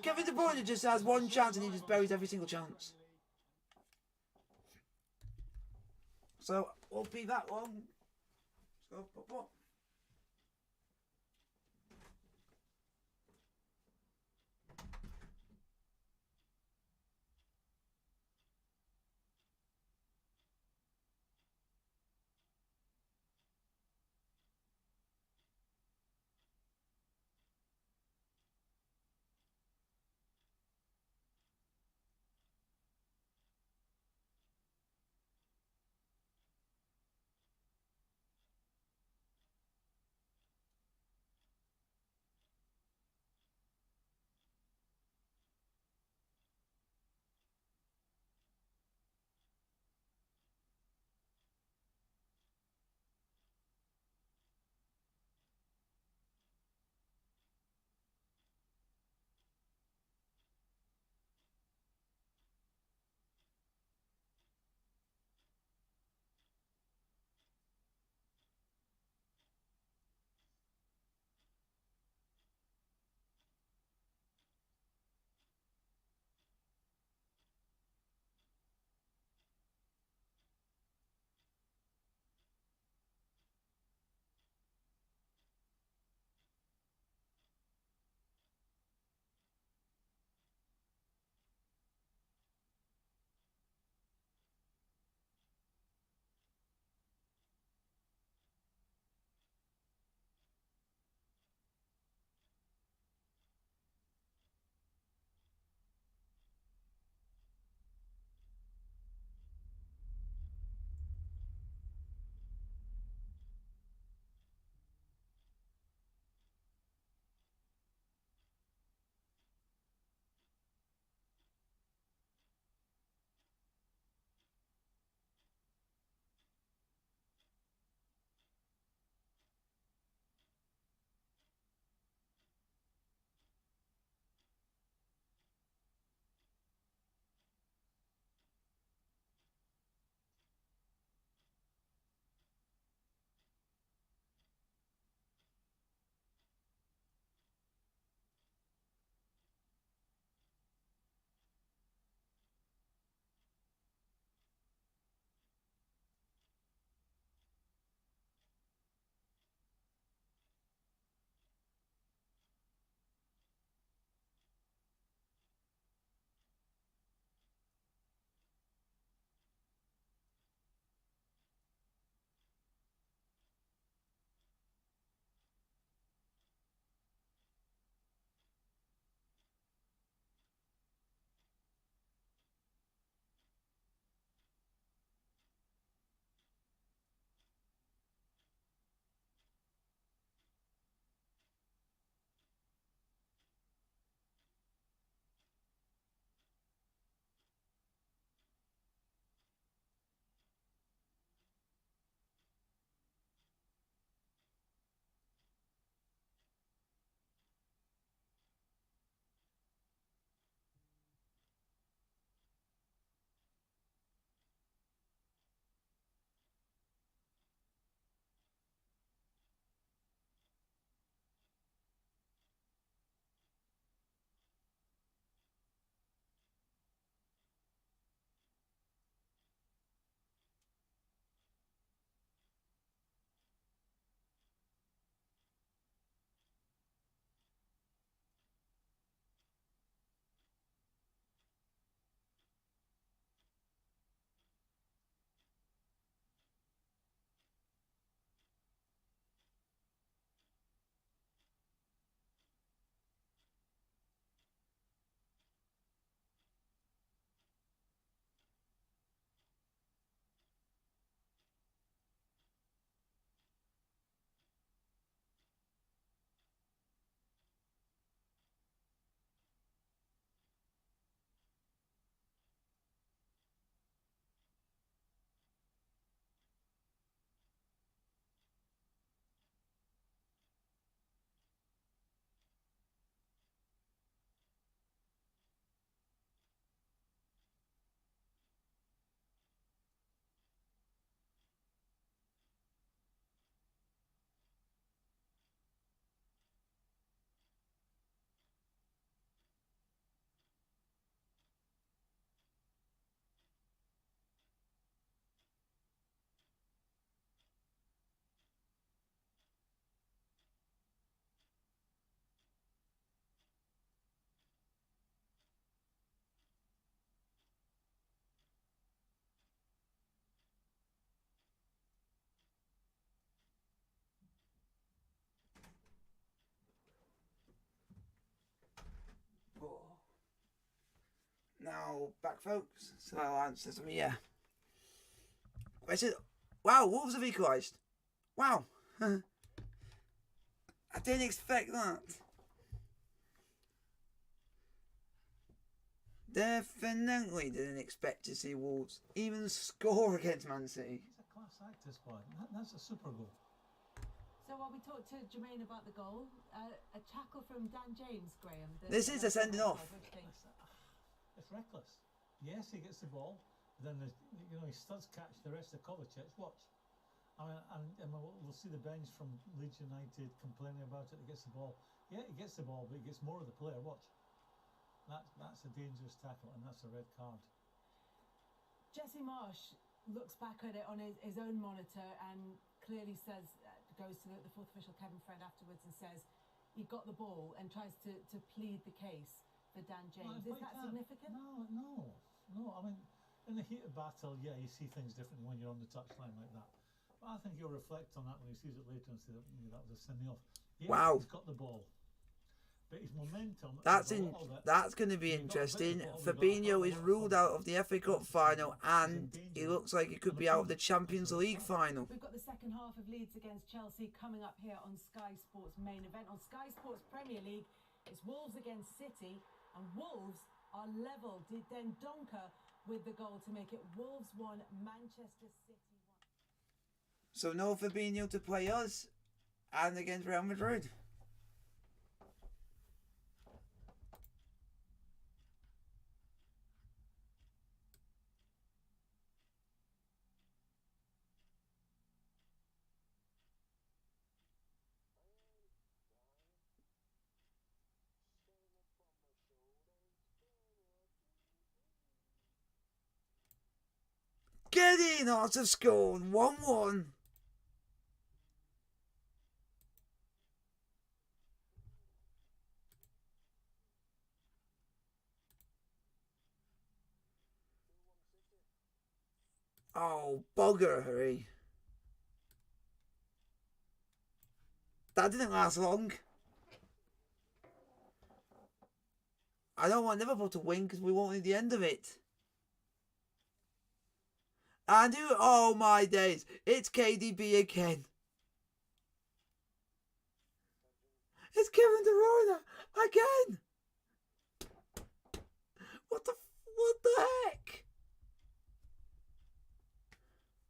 Kevin De Bruyne just has one chance and he just buries every single chance. So won't be that long. Let's go pop up. Now, back folks, so I'll answer some yeah. Question. Wow, Wolves have equalised. Wow. I didn't expect that. Definitely didn't expect to see Wolves even score against Man City. It's a class act, this squad. That's a super goal. So while we talked to Jermaine about the goal, a tackle from Dan James, Graham. This is a sending off. It's reckless. Yes, he gets the ball, but then he studs catch the rest of Kovacic. Watch. I mean, and we'll see the bench from Leeds United complaining about it. He gets the ball. Yeah, he gets the ball, but he gets more of the player. Watch. That's a dangerous tackle, and that's a red card. Jesse Marsh looks back at it on his own monitor and clearly says, goes to the fourth official Kevin Fred afterwards and says he got the ball and tries to plead the case for Dan James. Is that significant? No. I mean, in the heat of battle, yeah, you see things differently when you're on the touchline like that. But I think he'll reflect on that when he sees it later and say that was a sending off. Yes, wow. He's got the ball. But his momentum... That's going to be interesting. Fabinho is ruled out of the FA Cup final and he looks like he could be out of the Champions League final. We've got the second half of Leeds against Chelsea coming up here on Sky Sports main event. On Sky Sports Premier League, it's Wolves against City, and Wolves are level. Then Donker with the goal to make it Wolves 1, Manchester City 1. So no Fabinho to play us and against Real Madrid. Get in, Hearts have scored 1-1. Oh, bugger, hurry. That didn't last long. I don't want Liverpool to win because we won't need the end of it. And oh my days, it's KDB again. It's Kevin De Bruyne again. What the heck?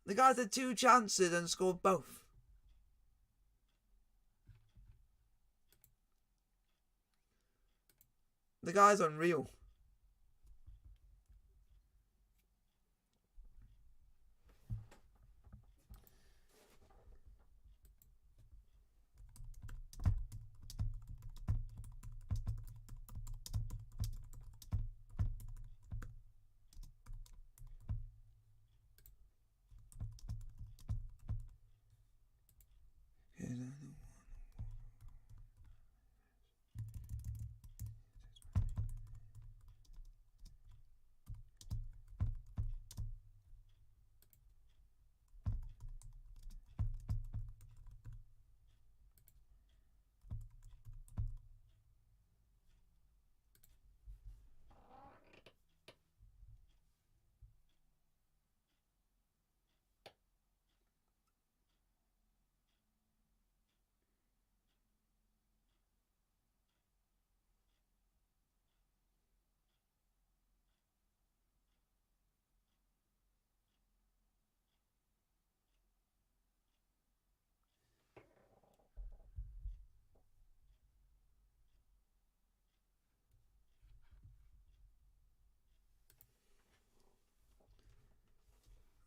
The guys had 2 chances and scored both. The guy's unreal.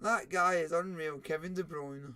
That guy is unreal, Kevin De Bruyne.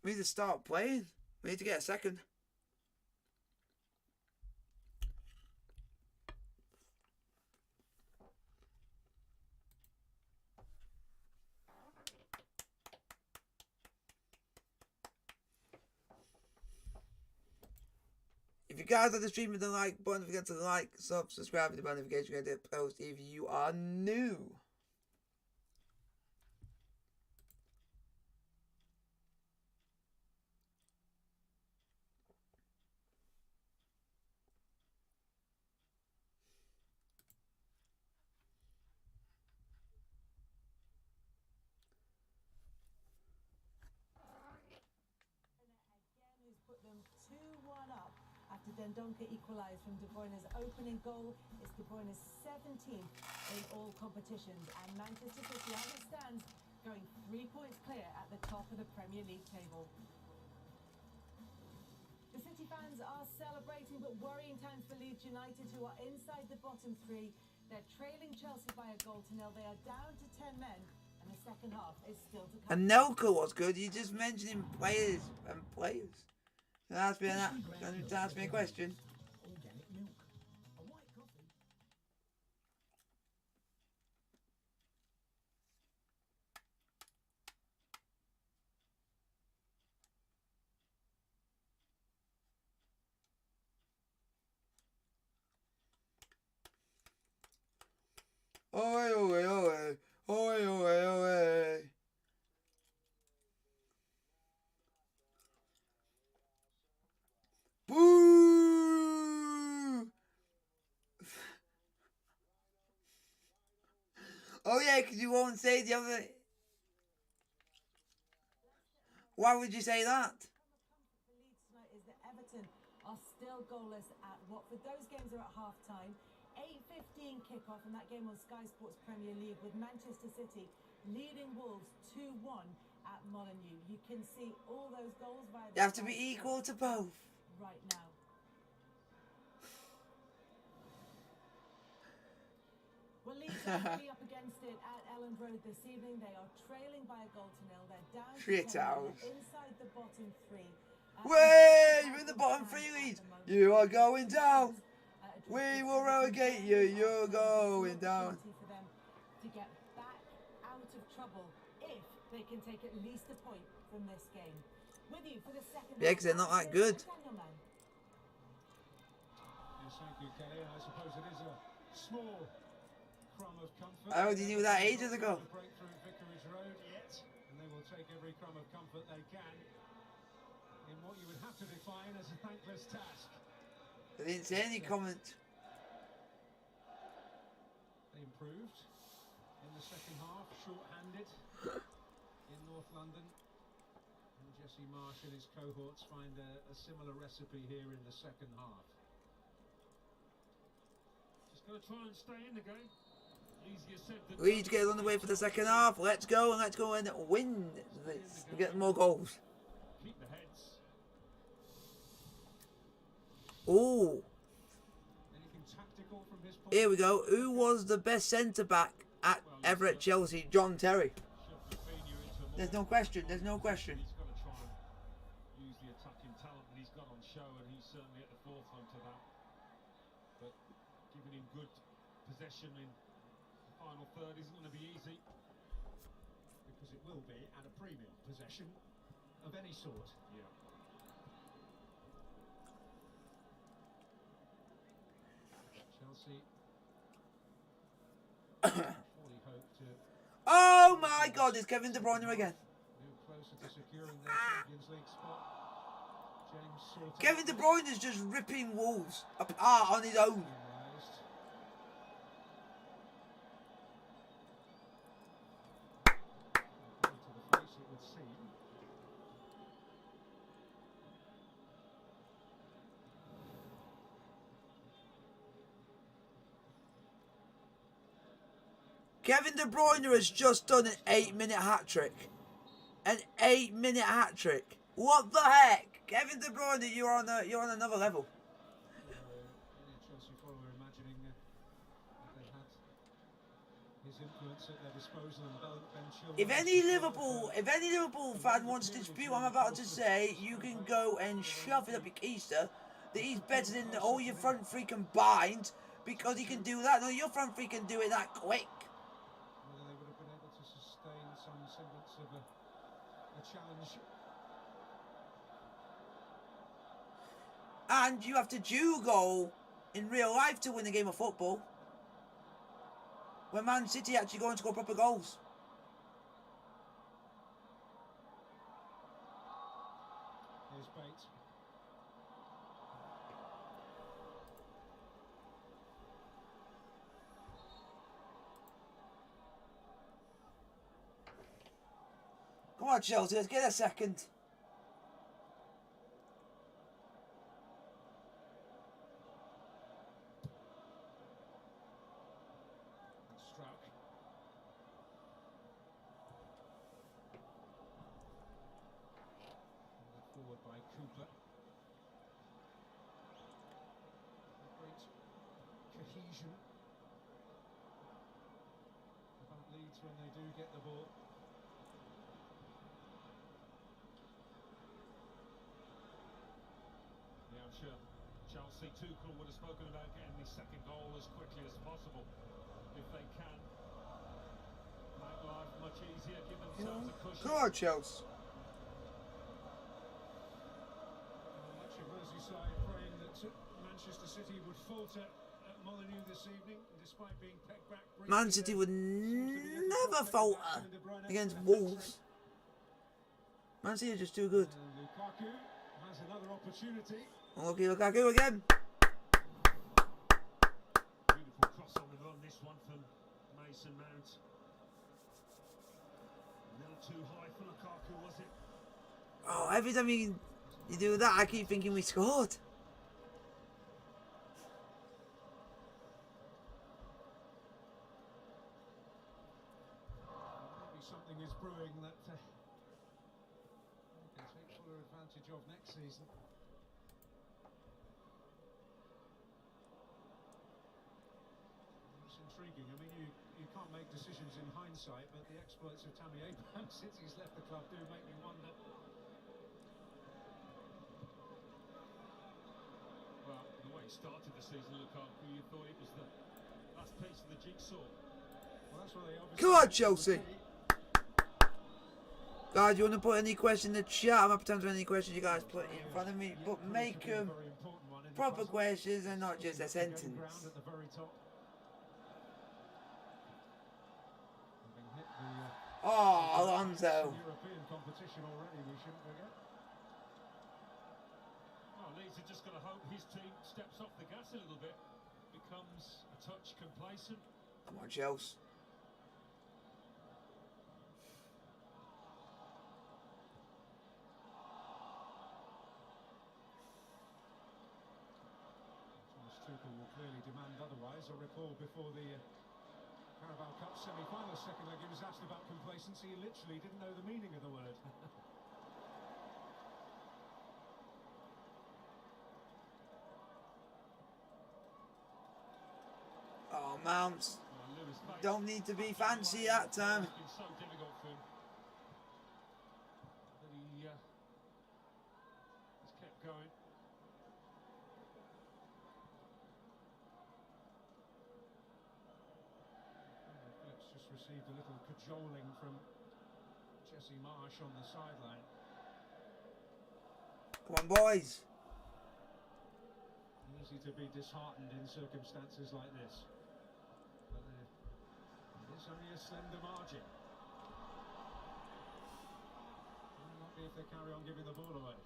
We need to start playing. We need to get a second. If you guys like the stream with the like button, don't forget to like, subscribe, and the notification to get post if you are new. Again, who's put them 2-1 up after Dendoncker equalised from De Bruyne's opening goal. It's De Bruyne's 17th in all competitions, and Manchester City, as it stands, going 3 points clear at the top of the Premier League table. The City fans are celebrating, but worrying times for Leeds United, who are inside the bottom three. They're trailing Chelsea by a goal to nil. They are down to 10 men, and the second half is still to come. And Nelka was good. You just mentioning players and players. Ask me a question. Organic milk. A white coffee. Oi, oi, oi. Oi, oi, oi. Boo! Oh yeah, because you won't say the other. Why would you say that? For Leeds tonight is that Everton are still goalless at Watford. Those games are at half-time. 8:15 kick-off, and that game on Sky Sports Premier League, with Manchester City leading Wolves 2-1 at Molineux. You can see all those goals via the You have to be Sky equal to Sports both. right now. Well, Leeds are really up against it at Elland Road this evening. They are trailing by a goal to nil. They're down to 10 men. They're inside the bottom three. Way, you're in the bottom three, Leeds. You are going down. We will relegate you. You're going down. For them to get back out of trouble if they can take at least a point from this game. With you for the second. Yeah, because they're not that good. Yes, thank you, Kelly. I suppose it is a small crumb of comfort. I already knew that ages ago. Breakthrough Vicarage Road yet, and they will take every crumb of comfort they can in what you would have to define as a thankless task. I didn't say any comment. They improved in the second half, short-handed in North London. And Jesse Marsh and his cohorts find a similar recipe here in the second half. Just got to try and stay in the game. Easier said than Leeds get on the way for the second half. Let's go and win this. We get more goals. keep the heads. Oh, Anything tactical from his point? here we go. Who was the best centre back at Everett Chelsea? John Terry. Shoved Rafinha into a There's more- no question. There's no question. He's got to try and use the attacking talent that he's got on show, and he's certainly at the forefront of that. But giving him good possession in the final third isn't going to be easy. Because it will be at a premium possession of any sort. Yeah. Chelsea surely hope to Oh my God! It's Kevin De Bruyne again. move closer to securing their Champions League spot. James Sorter Kevin De Bruyne is just ripping Wolves apart on his own. realised. Going to the face, it would seem. Kevin De Bruyne has just done an 8-minute hat trick. An 8-minute hat trick. What the heck? Kevin De Bruyne, you're on another level. Any Chelsea follower imagining that they had his influence talents at their disposal, and Ben Chilwell. If any Liverpool fan wants to dispute what I'm about to say, you can go and shove it up your keister that he's better than all your front three combined, because he can do that. No, your front three can do it that quick. Whether they would have been able to sustain some semblance of a challenge. And you have to do goal in real life to win a game of football. When Man City actually go and score proper goals. Here's Bates. Come on, Chelsea, let's get a second. Struck. Forward by Cooper. Great cohesion about Leeds when they do get the ball. Yeah, I'm sure Chelsea Tuchel would have spoken about getting the second goal as quickly as possible if they can. Make life much easier, give themselves a cushion. Come on, Chelsea. Much of Merseyside praying that Manchester City would falter at Molineux this evening, despite being pegged back. Man City would never falter against Wolves. Man City are just too good. Lukaku has another opportunity. Okay, Lukaku again. Beautiful cross on the run, this one from Mason Mount. A little too high for Lukaku, was it? Oh, every time you do that, I keep thinking we scored. Maybe something is brewing that they can take fuller advantage of next season. It's intriguing. I mean, you can't make decisions in hindsight, but the exploits of Tammy Abraham since he's left the club do make me wonder. Well, the way he started the season, Lukaku, you thought it was the last piece of the jigsaw. Well, that's what they obviously Come on, Chelsea. Guys, you want to put any question in the chat? I'm happy to answer any questions you guys put in front of me, but make them proper questions and not just a sentence. At the very top. Having hit the, Oh, Alonso. European competition already, we shouldn't forget. Well, Leeds are just going to hope his team steps off the gas a little bit, becomes a touch complacent. Come on, Chelsea. Tuchel will clearly demand otherwise. I recall before the Carabao Cup semi-final second leg, he was asked about complacency. He literally didn't know the meaning of the word. Oh, Mounts. Don't need to be fancy that time. It's been so difficult for him. But he has kept going. Phillips just received a little cajoling from Jesse Marsh on the sideline. Come on, boys. Easy to be disheartened in circumstances like this. But it's only a slender margin. Will not be if they carry on giving the ball away.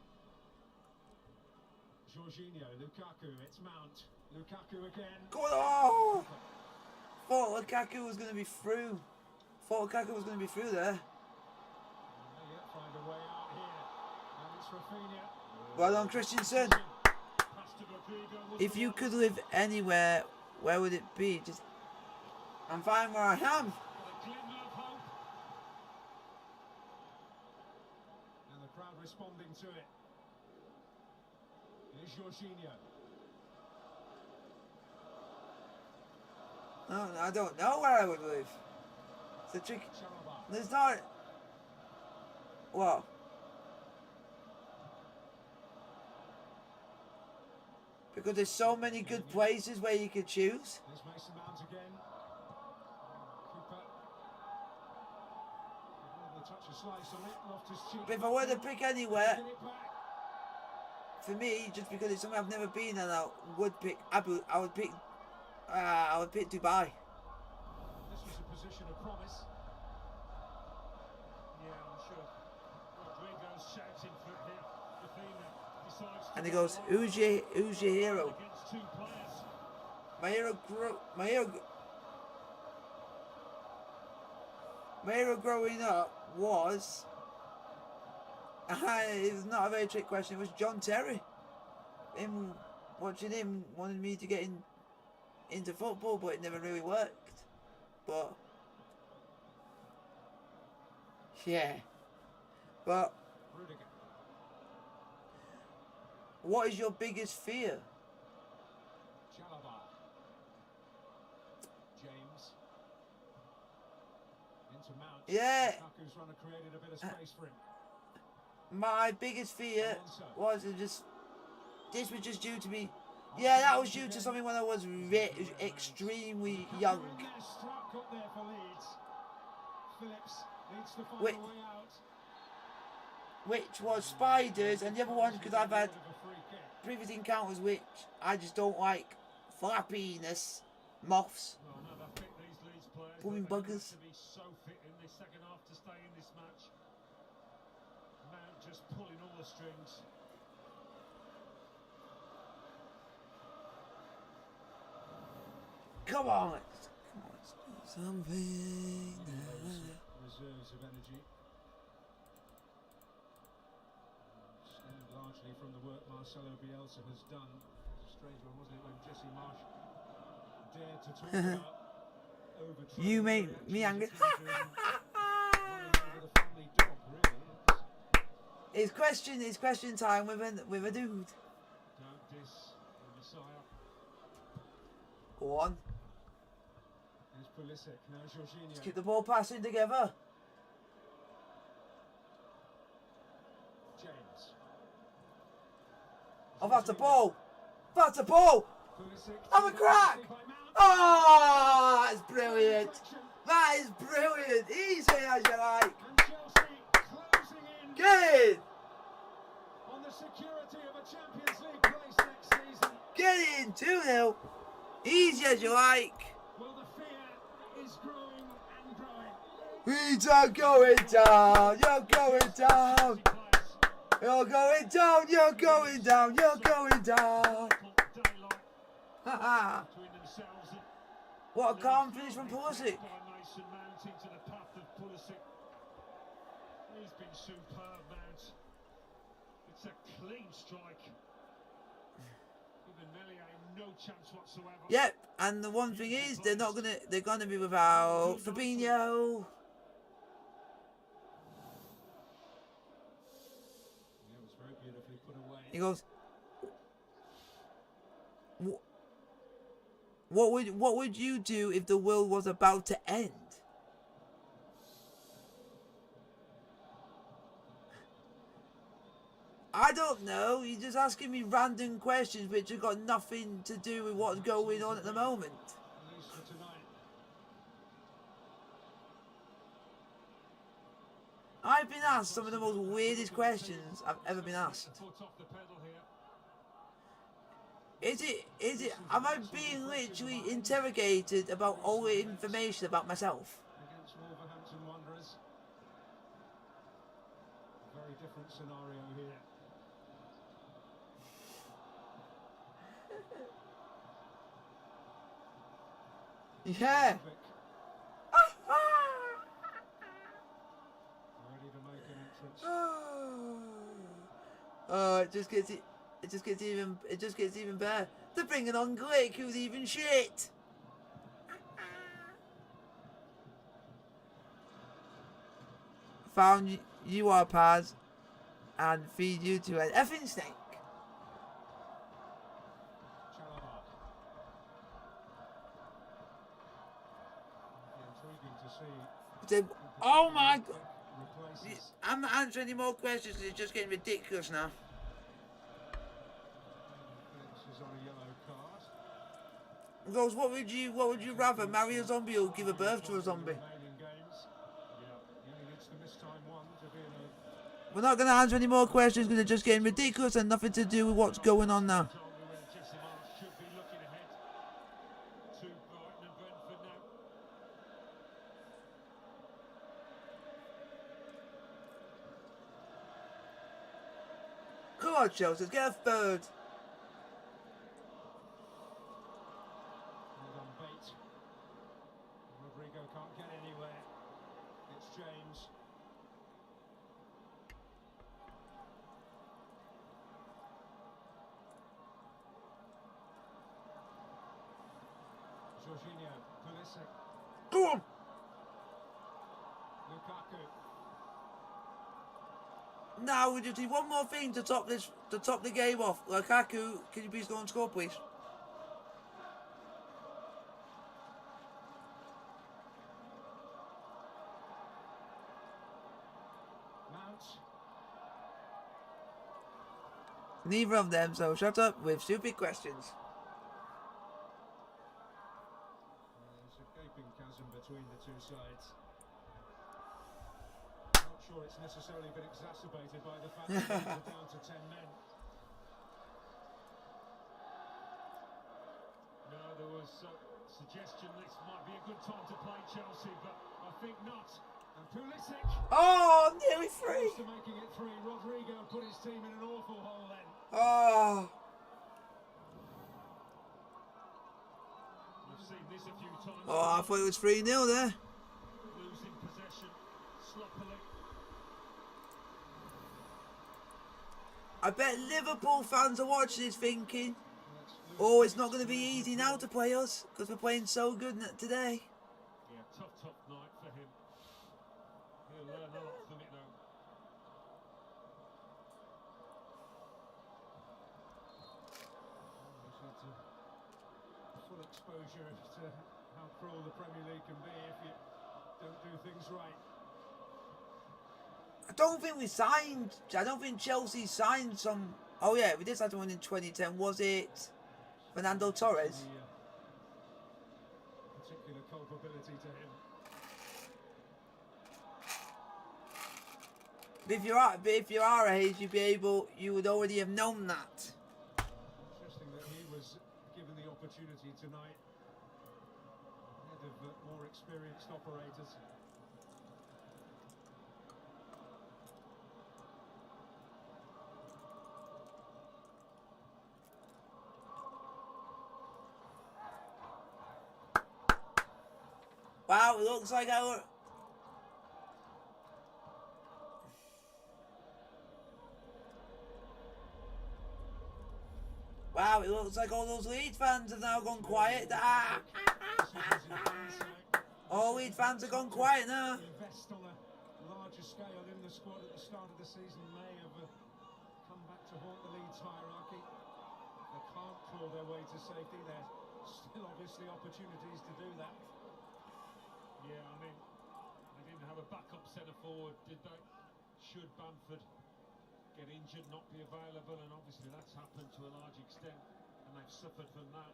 Jorginho, Lukaku, it's Mount. Lukaku again. Go on. Oh! Thought Lukaku was going to be through. Thought Lukaku was going to be through there. They yet find a way out here. And it's Rafinha. Well done, Christensen. If you could live anywhere, where would it be? Just, I'm fine where I am. And the crowd responding to it. Here's Jorginho. No, I don't know where I would live. The trick. Chalobah. There's not. What? Because there's so many good places where you could choose. There's Mason Mount again. Cooper. With a touch of slice on it. Loftus-Cheek. But if I were to pick anywhere, Get it back. for me, just because it's somewhere I've never been, and I would pick I would pick Dubai. This was a position of promise. Yeah, I'm sure. Rodrigo's shouting for it here. Defina decides to And he go goes, long. "Who's your hero?" Against two players. My hero growing up was, it was not a very trick question, it was John Terry. Watching him wanted me to get into football, but it never really worked. But yeah. But Rudiger. what is your biggest fear? Chalobah. James. Into Mount. Yeah. Lukaku's runner created a bit of space for him. My biggest fear was this was just due to me. Yeah, that was due to something when I was extremely young. In there, struck up there for Leeds. Phillips needs to find Wait. a way out. Which was spiders, and the other one because I've had Bit of a free kick. previous encounters which I just don't like. Flappiness, moths, Well, another fit these Leeds players. Blooming They're gonna buggers. have to be so fit in this second half to stay in this match. Mount just pulling all the strings. come on, let's do something. Reserves of energy. Stemmed largely from the work Marcelo Bielsa has done. It's a strange one, wasn't it, when Jesse Marsh dared to talk about overtraining. You made the me angry. reactions of his team running over the family dog, really. It's question time with a dude. Don't diss the Messiah. Go on, Here's Pulisic, now Jorginho. let's keep the ball passing together. James. Oh, that's a ball. That's a ball. Pulisic. Have a crack. By Mount. Oh, that's brilliant. That is brilliant. Easy as you like. And Chelsea closing in Get in. on the security of a Champions League place next season. Get in. 2-0. Easy as you like. Well, the fear is growing and growing. Leeds are going down. You're going down. You're going down. You're going down. You're going down. Daylight Haha. between themselves and What a calm finish from Pulisic. by Mason Mount into the path of Pulisic. He's been superb, Mount. It's a clean strike. Even Melier, no chance whatsoever. Yep. And the one thing is, they're gonna be without Fabinho. Yeah, it was very beautifully put away. He goes. What would you do if the world was about to end? I don't know. You're just asking me random questions which have got nothing to do with what's going on at the moment. At least for tonight. I've been asked some of the most weirdest questions I've ever been asked. Foot off the pedal here. Is it, am I being literally interrogated about all the information about myself? Against Wolverhampton Wanderers. A very different scenario here. Yeah. Vic, ready to make an entrance. Oh, it just gets even better. They're bringing on Glick, who's even shit. Found you are Paz, and feed you to an effing snake. Chalobah. Intriguing to see Oh my god. Replaces. I'm not answering any more questions. It's just getting ridiculous now. Finishes on a yellow card. Rose, what would you rather, marry a zombie or give a birth to a zombie? Remaining games. He only needs to miss time one to be in a We're not going to answer any more questions because it's just getting ridiculous and nothing to do with what's going on now. Jesse Marsh should be looking ahead to Brighton and Brentford now. Come on, Chelsea, get a third. hold on bait. Rodrigo can't get anywhere. It's James. Jorginho, Pulisic, Go on. Lukaku. Now we just need one more thing to top the game off. Lukaku, can you please go and score, please? Mount. Neither of them, so shut up with stupid questions. There's a gaping chasm between the two sides. Not sure it's necessarily been exacerbated by the fact that they're down to 10 men. No, there was a suggestion this might be a good time to play Chelsea, but I think not. And Pulisic Oh, nearly three. close to making it three. Rodrigo put his team in an awful hole then. Oh, We've seen this a few times. I thought it was 3-0 there. Losing possession sloppily. I bet Liverpool fans are watching this thinking, oh, it's not going to be easy now to play us because we're playing so good today. Yeah, tough night for him. He'll learn a lot from it though. He's had full exposure to how cruel the Premier League can be if you don't do things right. I don't think Chelsea signed some. Oh yeah, we did sign one in 2010. Was it Fernando Torres? Any, particular culpability to him. But if you are age, you would already have known that. Interesting that he was given the opportunity tonight ahead of more experienced operators. Wow, it looks like our. Wow, it looks like all those Leeds fans have now gone quiet. Ah! All Leeds fans have gone quiet now. Invest on a larger scale in the squad at the start of the season may have come back to haunt the Leeds hierarchy. They can't claw their way to safety. There's still obviously opportunities to do that. Yeah, I mean, they didn't have a backup centre forward, did they? Should Bamford get injured, not be available, and obviously that's happened to a large extent, and they've suffered from that.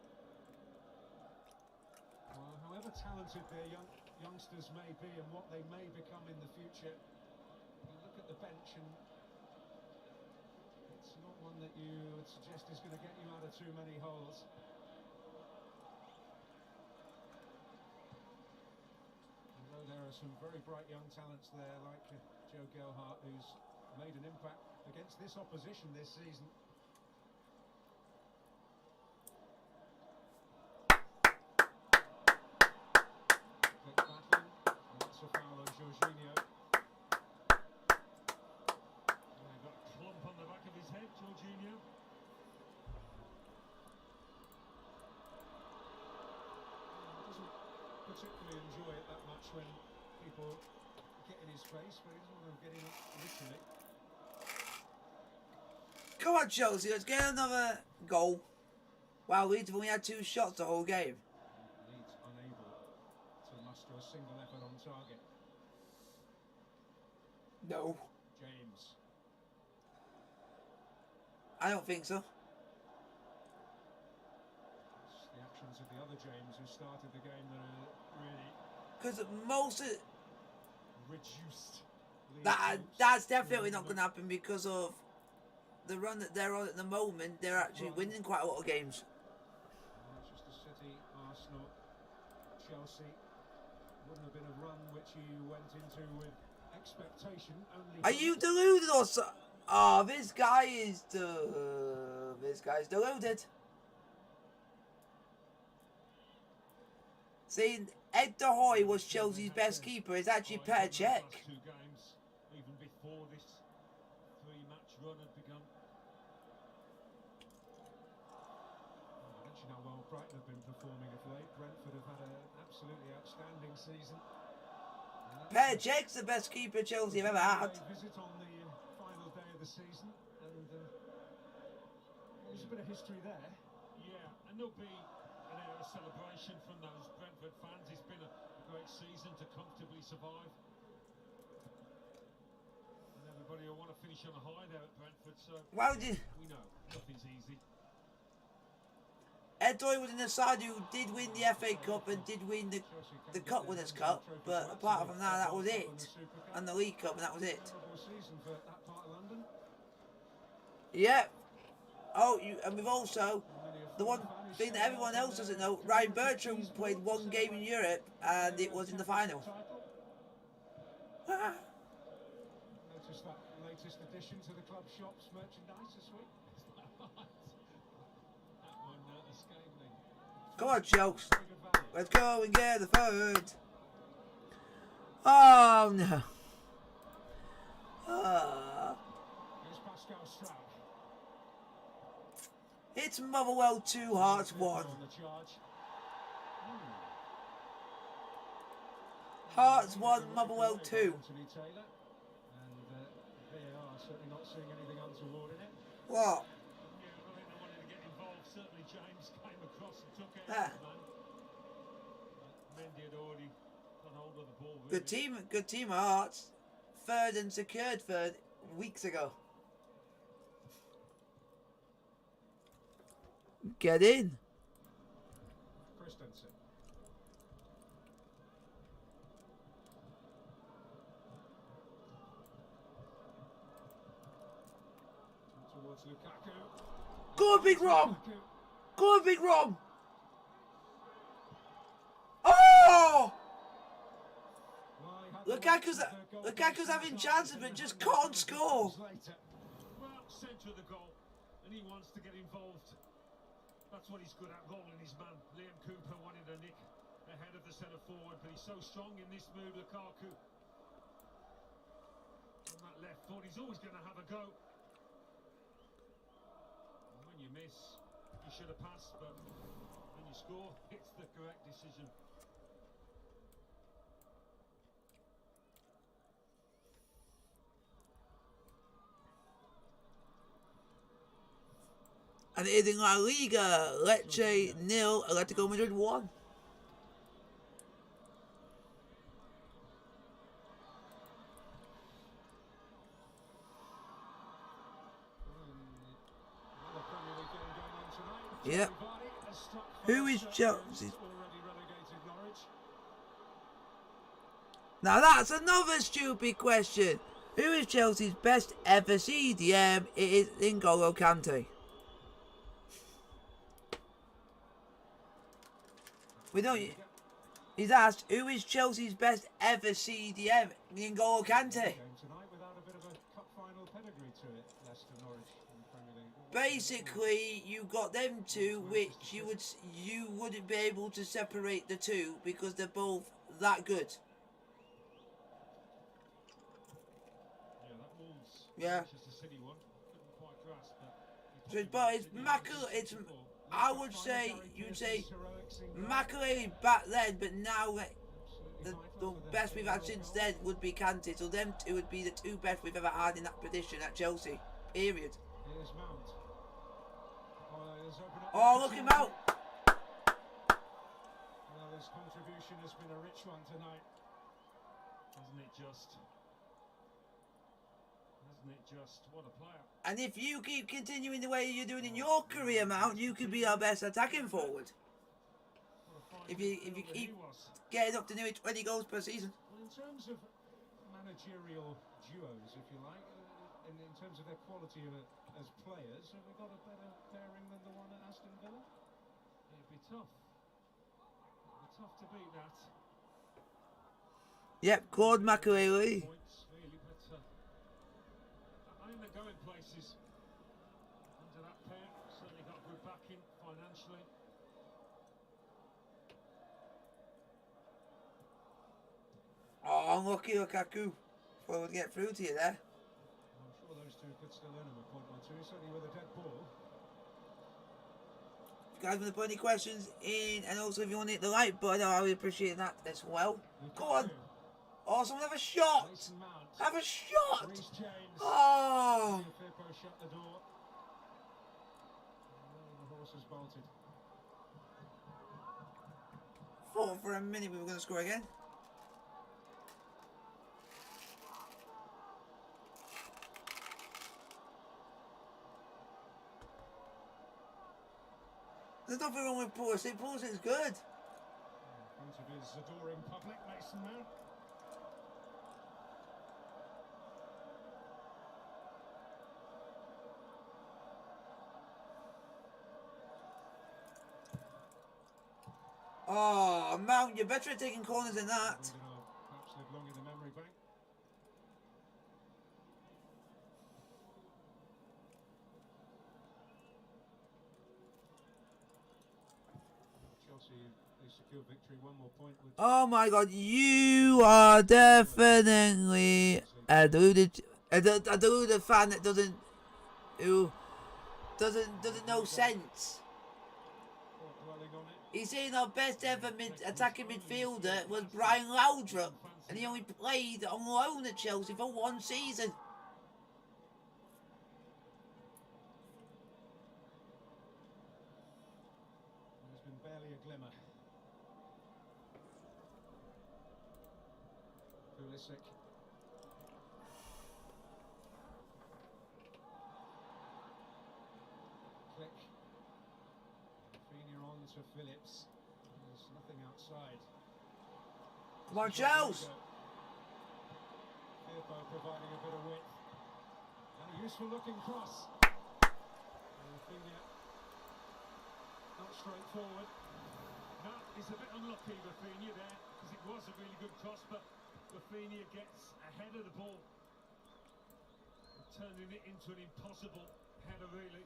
Well, however talented their youngsters may be and what they may become in the future, you look at the bench and it's not one that you would suggest is going to get you out of too many holes. Although there are some very bright young talents there like Joe Gelhardt, who's made an impact against this opposition this season. Quick battling, and that's a foul on Jorginho. They've got a clump on the back of his head, Jorginho. Doesn't particularly enjoy it that much when people get in his face, but he doesn't want them getting it literally. Come on, Chelsea, let's get another goal. Wow, Leeds have only had 2 shots the whole game. Leeds unable to muster a single effort on target. No. James. I don't think so. It's the actions of the other James who started the game that are really Because most of reduced. Leeds that's definitely not going to happen because of the run that they're on at the moment. They're actually winning quite a lot of games. Manchester City, Arsenal, Chelsea. Wouldn't have been a run which you went into with expectation. Only Are you deluded or so? Oh, this guy's deluded. See, Ed De Hoy was Chelsea's best keeper. It's actually Petr Cech. Two games, even before this three-match run had begun. I mentioned how well Brighton have been performing of late. Brentford have had an absolutely outstanding season. Petr Cech's the best keeper Chelsea have ever had. Visit on the final day of the season, and there's a bit of history there. Yeah, and there'll be an air of celebration from those Brentford fans. It's been a great season to comfortably survive. And everybody will want to finish on a high there at Brentford, so Why would you? we know nothing's easy. Ed De Hoy was in the side who did win the FA Cup and did win the Cup Winners' Cup, but apart from that was it. And the League Cup, and that was it. Terrible season for that part of London. Yeah. Oh, and we've also, the one thing that everyone else doesn't know, Ryan Bertram played one game in Europe, and it was in the final. Notice that latest addition to the club shop's merchandise this week. That one escaped me. Come on, Chelsea. Very good value. Let's go and get the third. Oh, no. Here's Pascal Struijk. It's Motherwell 2, Hearts 1. On the charge. Hearts 1, Motherwell 2. Anthony Taylor. And VAR certainly not seeing anything untoward in it. What? Yeah, I think they wanted to get involved. Certainly James came across and took it out, man. Mendy had already got hold of the ball. Really. Good team, Hearts. Third and secured third weeks ago. Get in. Christensen. Towards Lukaku. Go on, Big Rom. Lukaku. Go on, Big Rom. Oh! Well, he had the Lukaku's right to the goal Lukaku's having chances but just can't score. later. Well, centre of the goal, and he wants to get involved. That's what he's good at, rolling his man. Liam Cooper wanted a nick ahead of the centre forward, but he's so strong in this move, Lukaku. On that left foot, he's always going to have a go. And when you miss, you should have passed, but when you score, it's the correct decision. And it is in La Liga. Lecce 0, Atletico Madrid 1. Another Premier League game going on tonight. Yep. Vardy has struck Who is first, Chelsea's? already relegated Norwich. Now that's another stupid question. Who is Chelsea's best ever CDM? It is N'Golo Kante. We don't. He's asked, who is Chelsea's best ever CDM? N'Golo Kante. Game tonight without a bit of a cup final pedigree to it. Leicester Norwich in the Premier League. Basically, you got them two, which you wouldn't be able to separate the two because they're both that good. Yeah, that Wolves Yeah. Manchester City one couldn't quite grasp, but But it's It's. I would say you'd say Makelele back then, but now the best we've had since then would be Kante. So them two would be the two best we've ever had in that position at Chelsea. Period. Here's Mount. There's open up Oh, look him out! Well, his contribution has been a rich one tonight. hasn't it just? isn't it? Just what a player. And if you keep continuing the way you're doing in your career, Mount, you could be our best attacking forward. What a fine If you midfielder keep he was. getting up to nearly 20 goals per season. Well, in terms of managerial duos, if you like, in terms of their quality as players, have we got a better pairing than the one at Aston Villa? It'd be tough. It'd be tough to beat that. Yep, Claude Makelele. Points, really, but I think they're going places under that pair. Certainly got good backing financially. Oh, unlucky Lukaku. Thought we would get through to you there. I'm sure those two could still earn him a point or two, certainly with a dead ball. If you guys want to put any questions in, and also if you want to hit the like button, I would appreciate that as well. Go on. Oh, someone have a shot. Mason Mount. Have a shot. Reece James. Oh. Firpo shut the door. And the horse has bolted. Thought for a minute we were going to score again. There's nothing wrong with Pulisic. Pulisic's good. In front of his adoring public, Mason Mount. Oh, Mount, you're better at taking corners than that. Perhaps live long in the memory bank. Chelsea, they secure victory, one more point with Oh my God, you are definitely a deluded fan that doesn't know sense. dwelling on it. He's saying our best ever attacking midfielder was Brian Laudrup, and he only played on loan at Chelsea for one season. There's been barely a glimmer. Pulisic. Click. Rafinha on to Phillips. There's nothing outside. Come on, Chels. Firpo providing a bit of width. And a useful looking cross. Rafinha not straightforward. No, he's a bit unlucky, Rafinha, there, because it was a really good cross, but Rafinha gets ahead of the ball, turning it into an impossible header, really.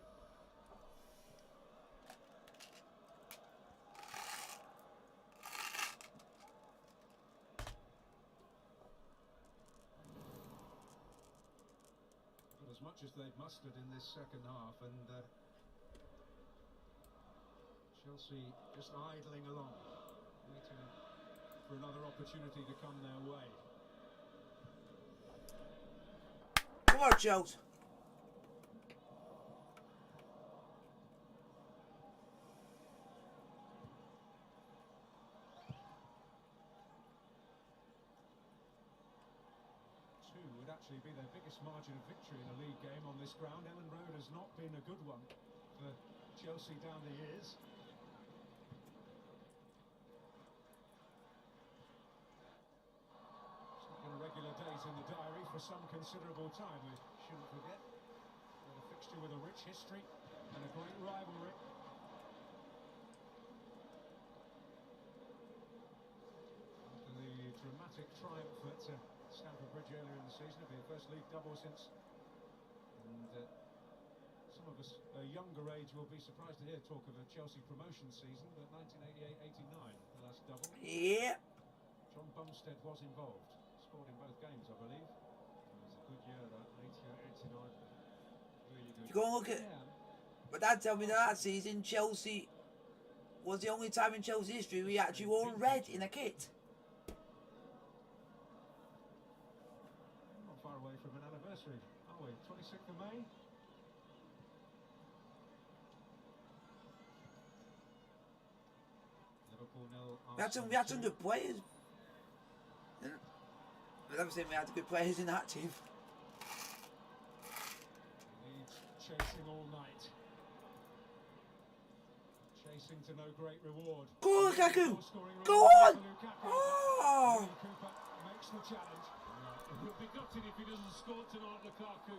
But as much as they've mustered in this second half, and Chelsea just idling along, waiting for another opportunity to come their way. Come on, Chels. Two would actually be their biggest margin of victory in a league game on this ground. Ellen Road has not been a good one for Chelsea down the years. It's not been a regular days in the diary for some considerable time, we shouldn't forget. A fixture with a rich history and a great rivalry. After the dramatic triumph at Stamford Bridge earlier in the season, it'll be the first league double since, and some of us a younger age will be surprised to hear talk of a Chelsea promotion season, but 1988-89, the last double. Yeah. John Bumstead was involved, scored in both games, I believe. It was a good year, that 88-89. Really good. If you go and look at, Yeah. but Dad told me that season Chelsea was the only time in Chelsea history we actually wore red in a kit. Not far away from an anniversary, are we? 26th of May? Liverpool nil. We had some Arsenal 2. good players. But I'm saying we had good players in that team. chasing all night. Chasing to no great reward. Go on, Lukaku! Scoring Go reward on! for Lukaku, Oh! but Cooper makes the challenge. He'll be gutted if he doesn't score tonight, Lukaku.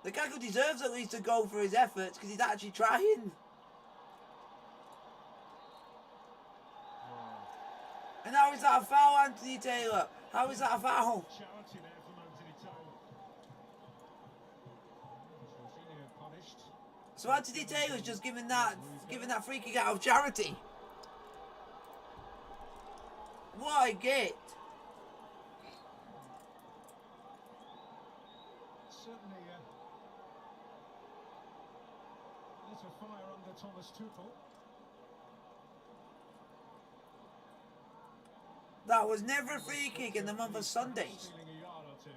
Lukaku deserves at least a goal for his efforts because he's actually trying. And how is that a foul, Anthony Taylor? How is that a foul? Charity there from Anthony Taylor. Jorginho punished. So Anthony Taylor's just given that free kick out of charity. What a git. Certainly lit a fire under Thomas Tuchel. That was never a free kick in the month of Sundays. Stealing a yard or two.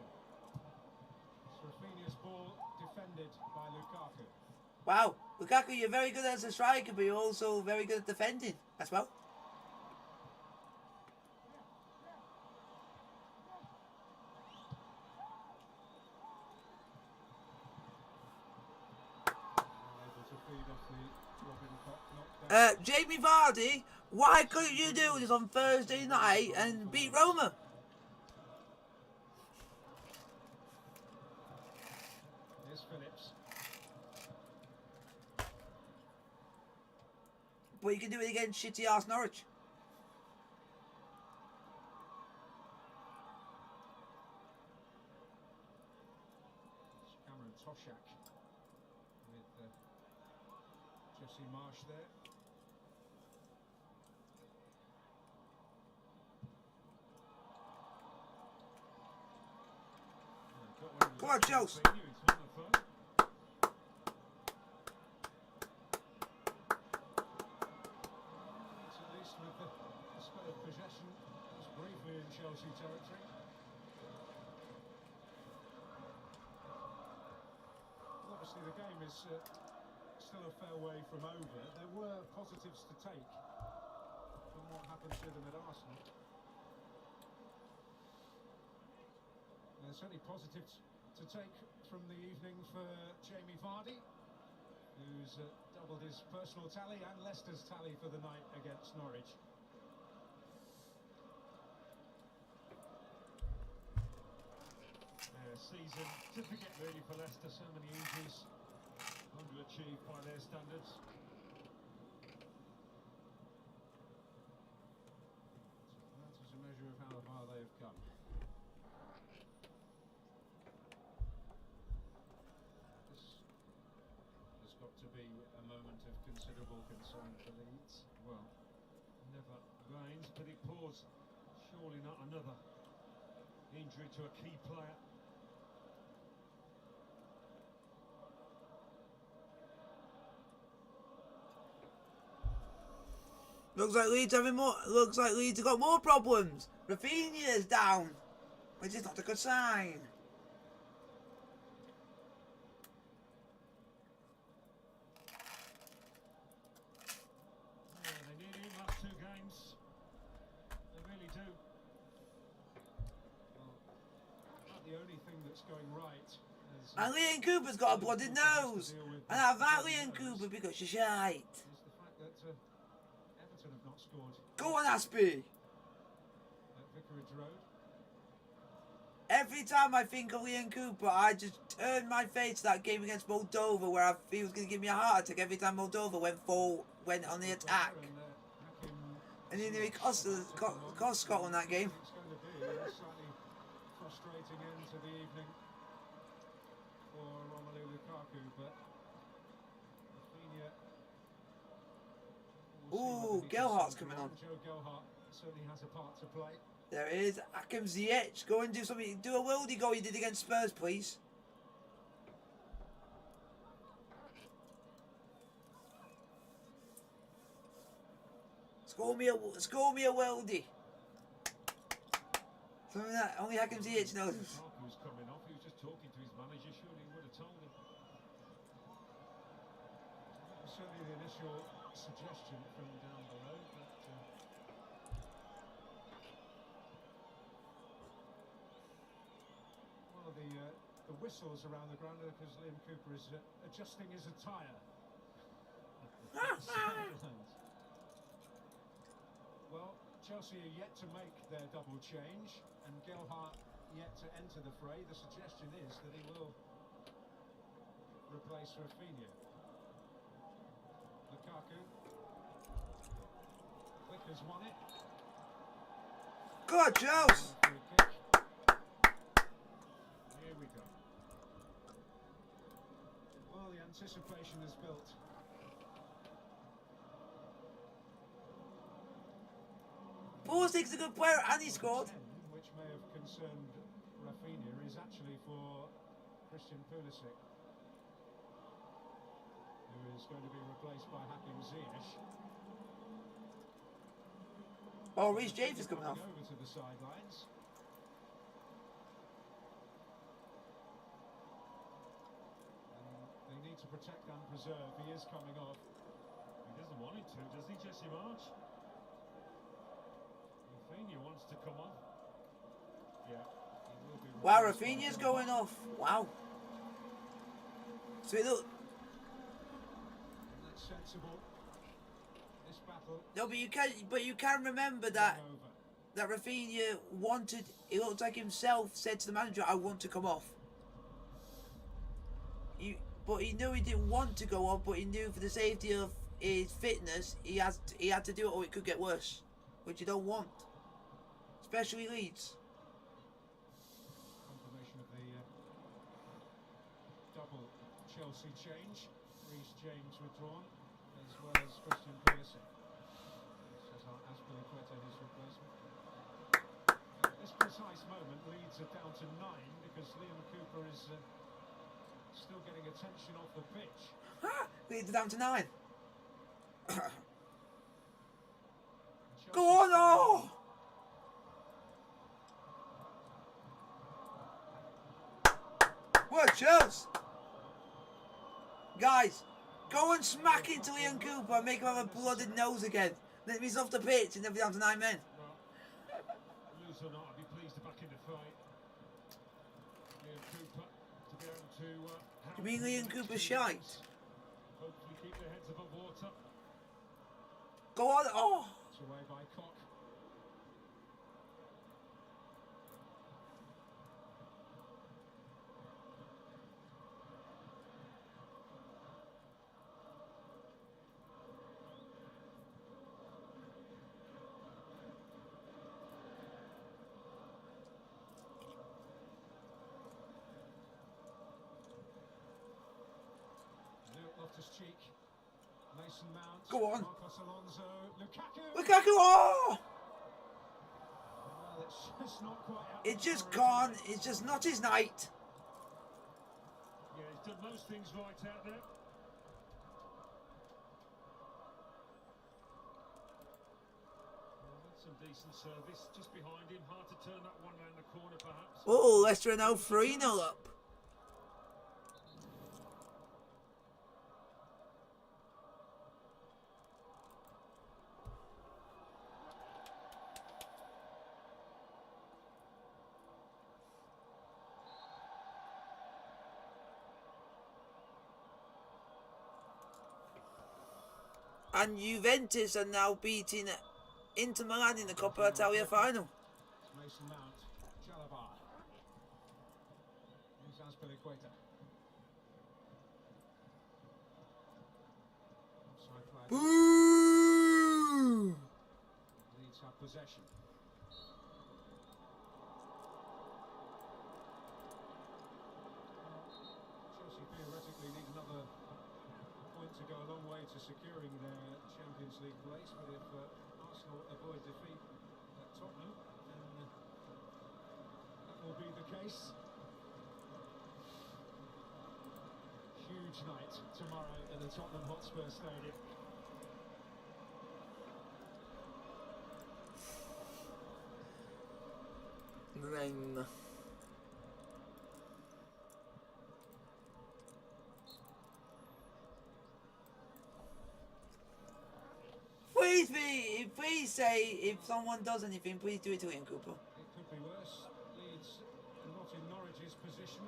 It's Rafinha's ball defended by Lukaku. Wow, Lukaku, you're very good as a striker, but you're also very good at defending as well. Able to feed off the Robin Koch knockdown. Jamie Vardy, why couldn't you do this on Thursday night and beat Roma? Here's Phillips. But you can do it against shitty arse Norwich. Cameron Toshak with Jesse Marsh there. Come on, Chelsea. At least with the spell of possession, just briefly in Chelsea territory. Obviously the game is still a fair way from over. There were positives to take from what happened to them at Arsenal. There's certainly positives to take from the evening for Jamie Vardy, who's doubled his personal tally and Leicester's tally for the night against Norwich. Season to forget really for Leicester, so many injuries, underachieved by their standards. That is a measure of how far they have come. This has got to be a moment of considerable concern for Leeds. Well, never rains, but it pours. Surely not another injury to a key player. Looks like Leeds having more. Looks like Leeds have got more problems. Rafinha's down, which is not a good sign. Yeah, they need him last two games. They really do. Well, not the only thing that's going right. And Liam Cooper's got a blooded nose. And I've had Liam Cooper because you're shite. Is the fact that Everton have not scored Go on, Aspie. at Vicarage Road. Every time I think of Liam Cooper, I just turn my face to that game against Moldova where I feel he was going to give me a heart attack every time Moldova went on the attack. And he nearly cost Scotland that game. It's going to be a slightly frustrating end to the evening for Romelu Lukaku, but Rafinha will see whether Ooh, he can Gelhart's solve coming it. on. Joe Gelhart certainly has a part to play. There is Hakim Ziyech. Go and do something. Do a worldie goal you did against Spurs, please. Score me a worldie. Something that only Hakim Ziyech knows. Lukaku's coming off. He was just talking to his manager. Surely he would have told him. Certainly the initial suggestion from down below, but one of the the whistles around the ground because Liam Cooper is adjusting his attire. Well, Chelsea are yet to make their double change, and Gelhardt yet to enter the fray. The suggestion is that he will replace Rafinha. Lukaku. Clicker's won it. Go on, Charles! Free kick. Here we go. Well, the anticipation is built. Pulisic is a good player and he scored. 10, which may have concerned Rafinha, is actually for Christian Pulisic, who is going to be replaced by Hakim Ziyech. Oh, Reece James is coming off. Over to the sidelines. And they need to protect and preserve. He is coming off. He doesn't want him to, does he, Jesse March? Rafinha wants to come on. Yeah, he will be Wow, replaced by Rafinha's going off. Wow. So look, And that's sensible. This battle no, but you can remember that is over. that Rafinha wanted. It looked like himself said to the manager, "I want to come off." But he knew he didn't want to go off. But he knew for the safety of his fitness, he had to do it, or it could get worse, which you don't want, especially Leeds. Confirmation of the double Chelsea change. Reece James withdrawn, as well as Christian Pulisic. Says Azpilicueta his replacement. At this precise moment, Leeds are down to 9 because Liam Cooper is still getting attention off the pitch. Leeds are down to 9. And Go on, oh! What, Chelsea? Guys, go and smack into Liam Cooper and make him have a blooded nose again. Let me off the pitch and they'll be down to 9 men. Well, lose or not, I'd be pleased to back in the fight. Liam Cooper to be able to... You mean Liam Cooper's shite? Hopefully keep their heads above water. Go on, oh! It's away by Koch. Loftus-Cheek, Mason Mount, Go on. Marcos Alonso, Lukaku. Lukaku, oh! Well, it's just not quite happening It's just for him. gone. It's just not his night. Yeah, he's done most things right out there. Well, that's some decent service. Just behind him, hard to turn that one round the corner perhaps. Oh, Leicester are now 3-0 up. And Juventus are now beating Inter Milan in the Coppa Italia final. It's Mason Mount, Jalabar. Here's Azpilicueta. Offside flag. Boo! Leeds have possession. Chelsea theoretically need another point to go a long way to securing their Champions League place, but if Arsenal avoid defeat at Tottenham, then that will be the case. Huge night tomorrow at the Tottenham Hotspur Stadium. Rain. Please say if someone does anything, please do it to Liam Cooper. It could be worse. Leeds not in Norwich's position.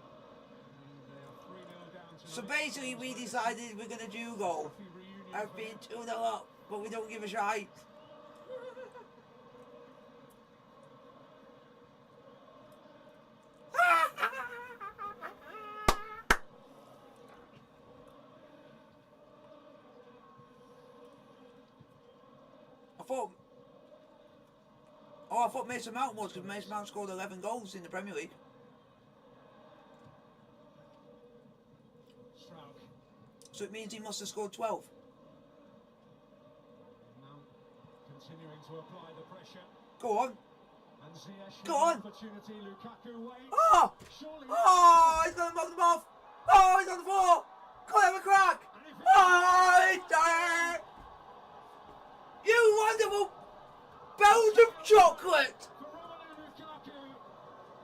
So basically, we decided we're gonna do goal. I've been 2-0 up, but we don't give a shite. I thought Mason Mount was, because Mason Mount scored 11 goals in the Premier League. So it means he must have scored 12. Mount continuing to apply the pressure. Go on. And Ziyech Go on. opportunity. Lukaku waits. Oh! Surely Oh! He's going to mug them off. Oh, he's on the floor. Go on, have a crack. Oh, he's done it. You wonderful Belgium chocolate.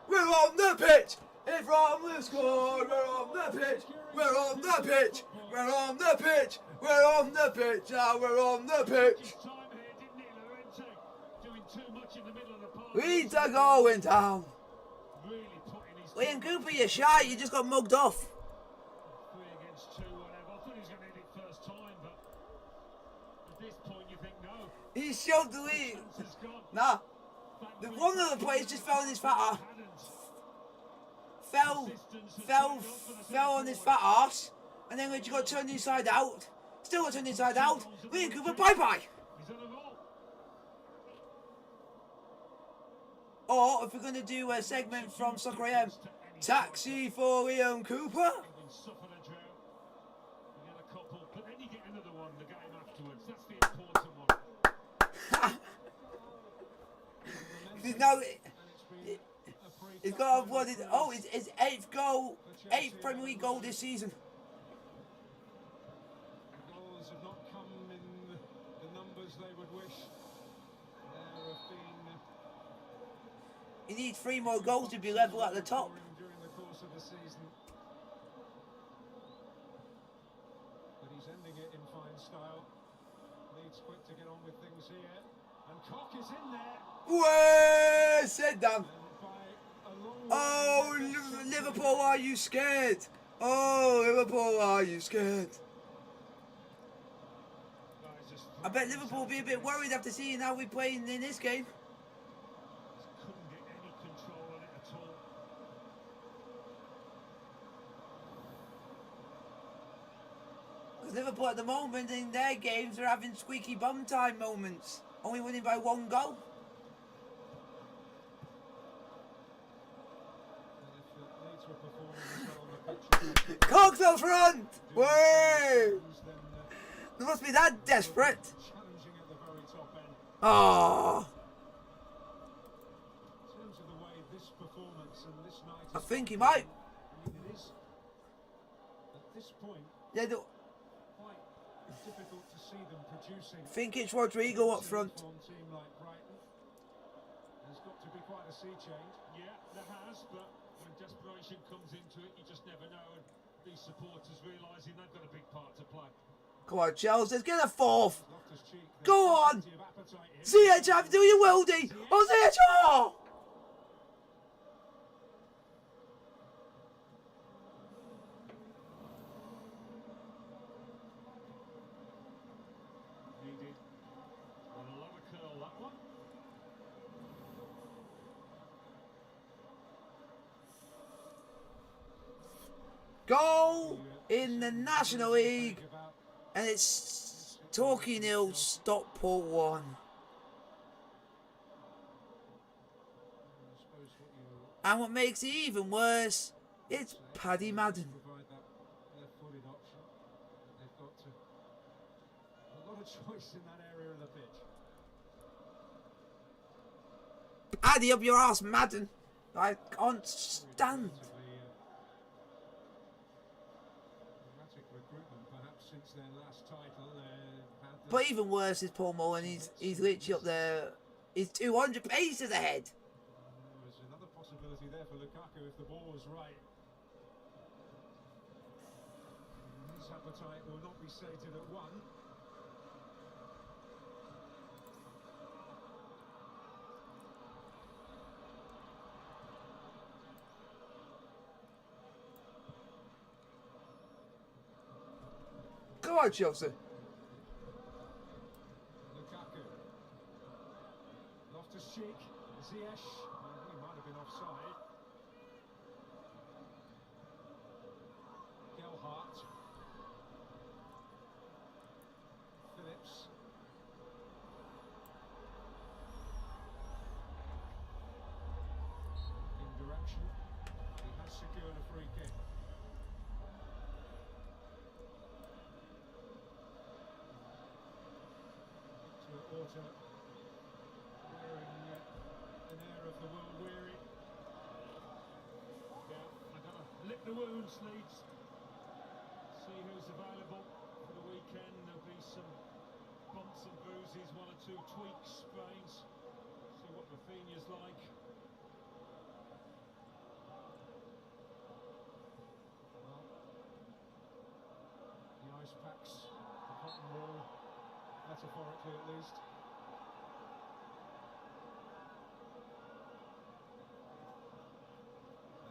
We're on the pitch. In from the score. We're on the pitch. We're on the pitch. We're on the pitch. We're on the pitch. Now we're on the pitch. Leeds are going down. Liam Cooper, you're shy. You just got mugged off. 3 against 2, whatever. I thought he was going to hit it first time, but at this point you think no. He shoved the lead. Chance is gone. Nah. One of the players just fell on his fat ass. Fell on his fat ass. And then when you got turned inside out. Still got turned inside out. Liam Cooper, bye-bye. He's on the ball. Or if we're going to do a segment from Soccer AM, taxi for Liam Cooper. Suffered a drought. You had a couple, but then you get another one the game afterwards. That's the important one. No, he's got what? His 8th Premier League goal this season. the goals have not come in the numbers they would wish. There have been He needs 3 more goals to be level at the top. during the course of the season. But he's ending it in fine style. Leeds quick to get on with things here. And Koch is in there. Way sit down. And by a long way, Oh, Liverpool, are you scared? Oh, Liverpool, are you scared? I bet Liverpool will be a bit worried after seeing how we're playing in this game. Couldn't get any control on it at all. Because Liverpool at the moment in their games are having squeaky bum time moments. Only winning by 1 goal. Leeds were performing as well on the pitch. Cox up front! Way! They must be that desperate. Challenging at the very top end. Oh, In terms of the way this performance and this night I has think he gone, might. I mean, it is at this point Yeah, quite difficult to see them producing. I think it's Rodrigo up front. From a team like Brighton. There's got to be quite a sea change. Yeah, there has, but when desperation comes into it, you just never know. And these supporters realising they've got a big part to play. Come on, Chelsea, let's get a 4th. Loftus-Cheek, there's Go on! plenty of appetite here. CHF, do your wildy! Oh, CHR! Needed. And a lot of curl, that one. Goal in the National League. And it's Torquay 0, Stockport 1. And what makes it even worse, it's Paddy Madden. Provide that left-footed option. They've got to a lot of choice in that area of the pitch. Paddy up your ass, Madden. I can't stand. Dramatic recruitment, perhaps since their last title. But even worse is Paul Mullen. He's literally up there. He's 200 paces ahead. There's another possibility there for Lukaku if the ball was right. His appetite will not be sated at 1. Go on, Chelsea. Lukaku. Loftus-Cheek. Ziyech. He might have been offside. Gelhardt. Phillips. In direction. He has secured a free kick. To Orta. Wearing an air of the world weary. Yeah, they're going to lick the wounds, Leeds. See who's available for the weekend. There'll be some bumps and bruises, one or two tweaks, sprains. See what Rafinha's like. Well, the ice packs, the cotton wool, metaphorically at least.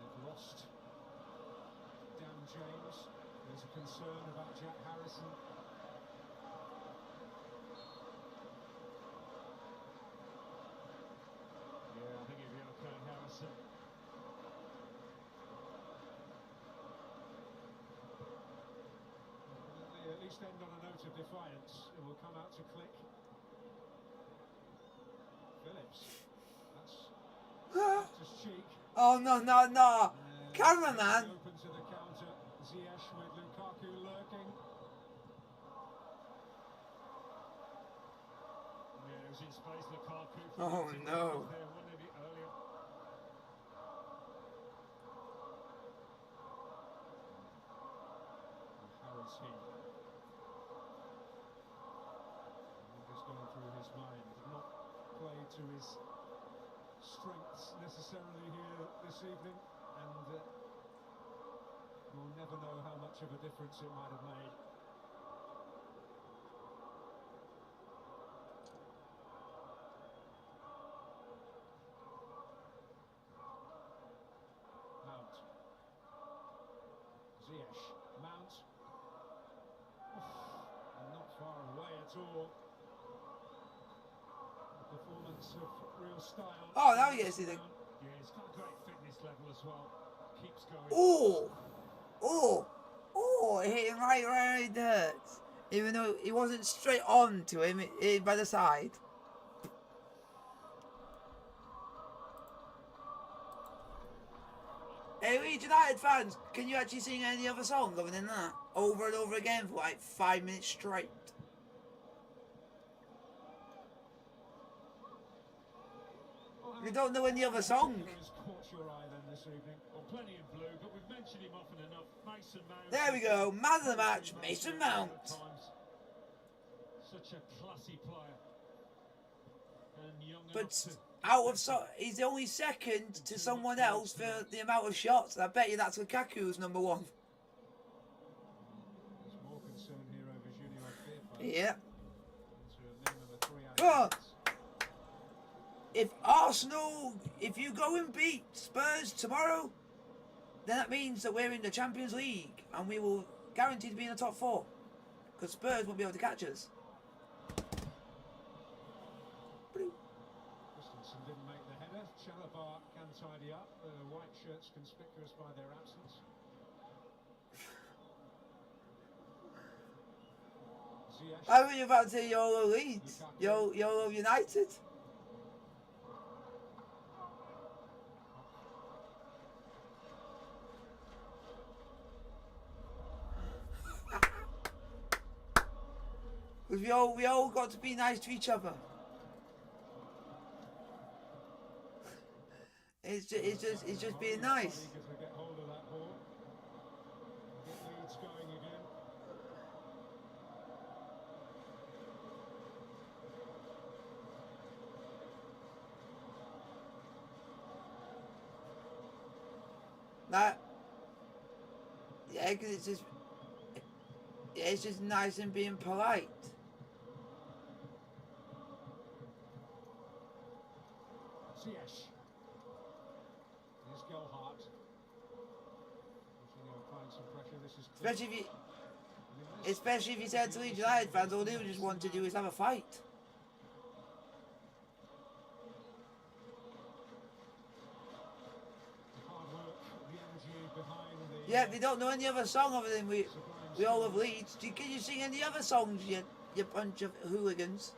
They've lost Dan James. There's a concern about Jack Harrison. Yeah, I think he'll be okay, Harrison. They at least end on a note of defiance. It will come out to click. Phillips. That's Loftus-Cheek. Oh, no, no, no. Cameraman. Open to the counter. Ziyech with Lukaku lurking. Yeah, it was in space, Lukaku. Oh, no. There, wasn't it, earlier? How is he? What has gone through his mind? Did not play to his strengths necessarily here this evening, and we'll never know how much of a difference it might have made. Mount. Ziyech. Mount. And not far away at all. A performance of real style. Oh, now you see the. Yeah, he's got a great fitness level as well. Keeps going. Oh! Oh! Oh! It hit him right where it hurts. Even though it wasn't straight on to him, it by the side. Hey, Leeds United fans, can you actually sing any other song other than that? Over and over again for like 5 minutes straight. We don't know any other song. Has caught your eye then this evening? Well, plenty in blue, but we've mentioned him often enough. Mason Mount. There we go, man of the match, Mason Mount. Such a classy player. And young But enough to... out of he's the only second to someone else for the amount of shots. I bet you that's Lukaku's number one. There's more concern here over Junior Firpo. Yeah. To a minimum of 3 out Go on. of 6. If Arsenal, if you go and beat Spurs tomorrow, then that means that we're in the Champions League and we will guarantee to be in the top 4. Because Spurs won't be able to catch us. Christensen didn't make the header. Chalobah can tidy up. The white shirts conspicuous by their absence. Ziyech. I thought you were about to say YOLO Leeds. YOLO United. Because we all got to be nice to each other. It's just being nice. As we get hold of that ball. Get Leeds going again. That, yeah, because it's just nice and being polite. Ziyech. Here's Gelhardt. Applying some pressure. This is clear. Especially if you, I mean, Especially if you said to Leeds United fans, all they just want to do is have a fight. Yeah, they don't know any other song other than we all love Leeds. Can you sing any other songs, you bunch of hooligans?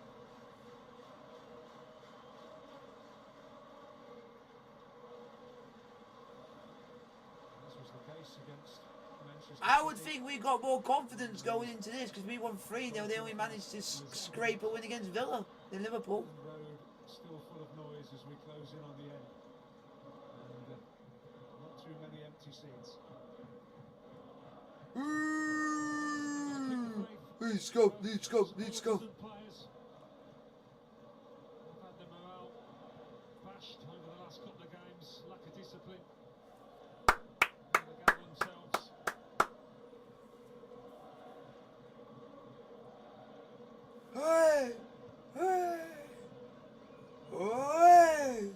I would think we got more confidence going into this because we won 3-0. They only managed to scrape a win against Villa in Liverpool. Still full of noise as we close in on the end. And not too many empty seats. Let's go, let's go, let's go. Players have had the morale bashed over the last couple of games. Lack of discipline. They gather themselves. Hey! Hey! Hey!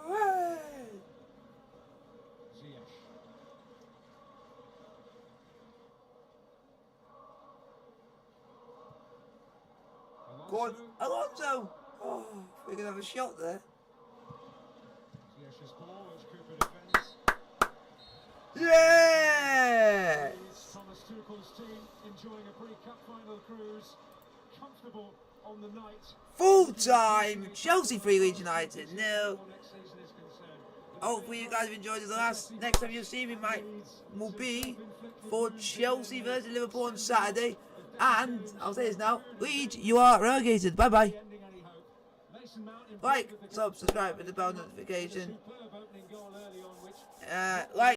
Hey! Ziyech. Go on, Alonso! Oh, we're going to have a shot there. Ziyech's ball, which Cooper defends. Yeah! Thomas Tuchel's team enjoying a pre-cup final cruise, comfortable on the night. Full time! Chelsea 3, Leeds United 0. Hopefully you guys have enjoyed it. Next time you'll see me will be for Chelsea versus Liverpool on Saturday. And I'll say this now, Leeds, you are relegated. Bye bye. Like, subscribe with the bell notification. Like.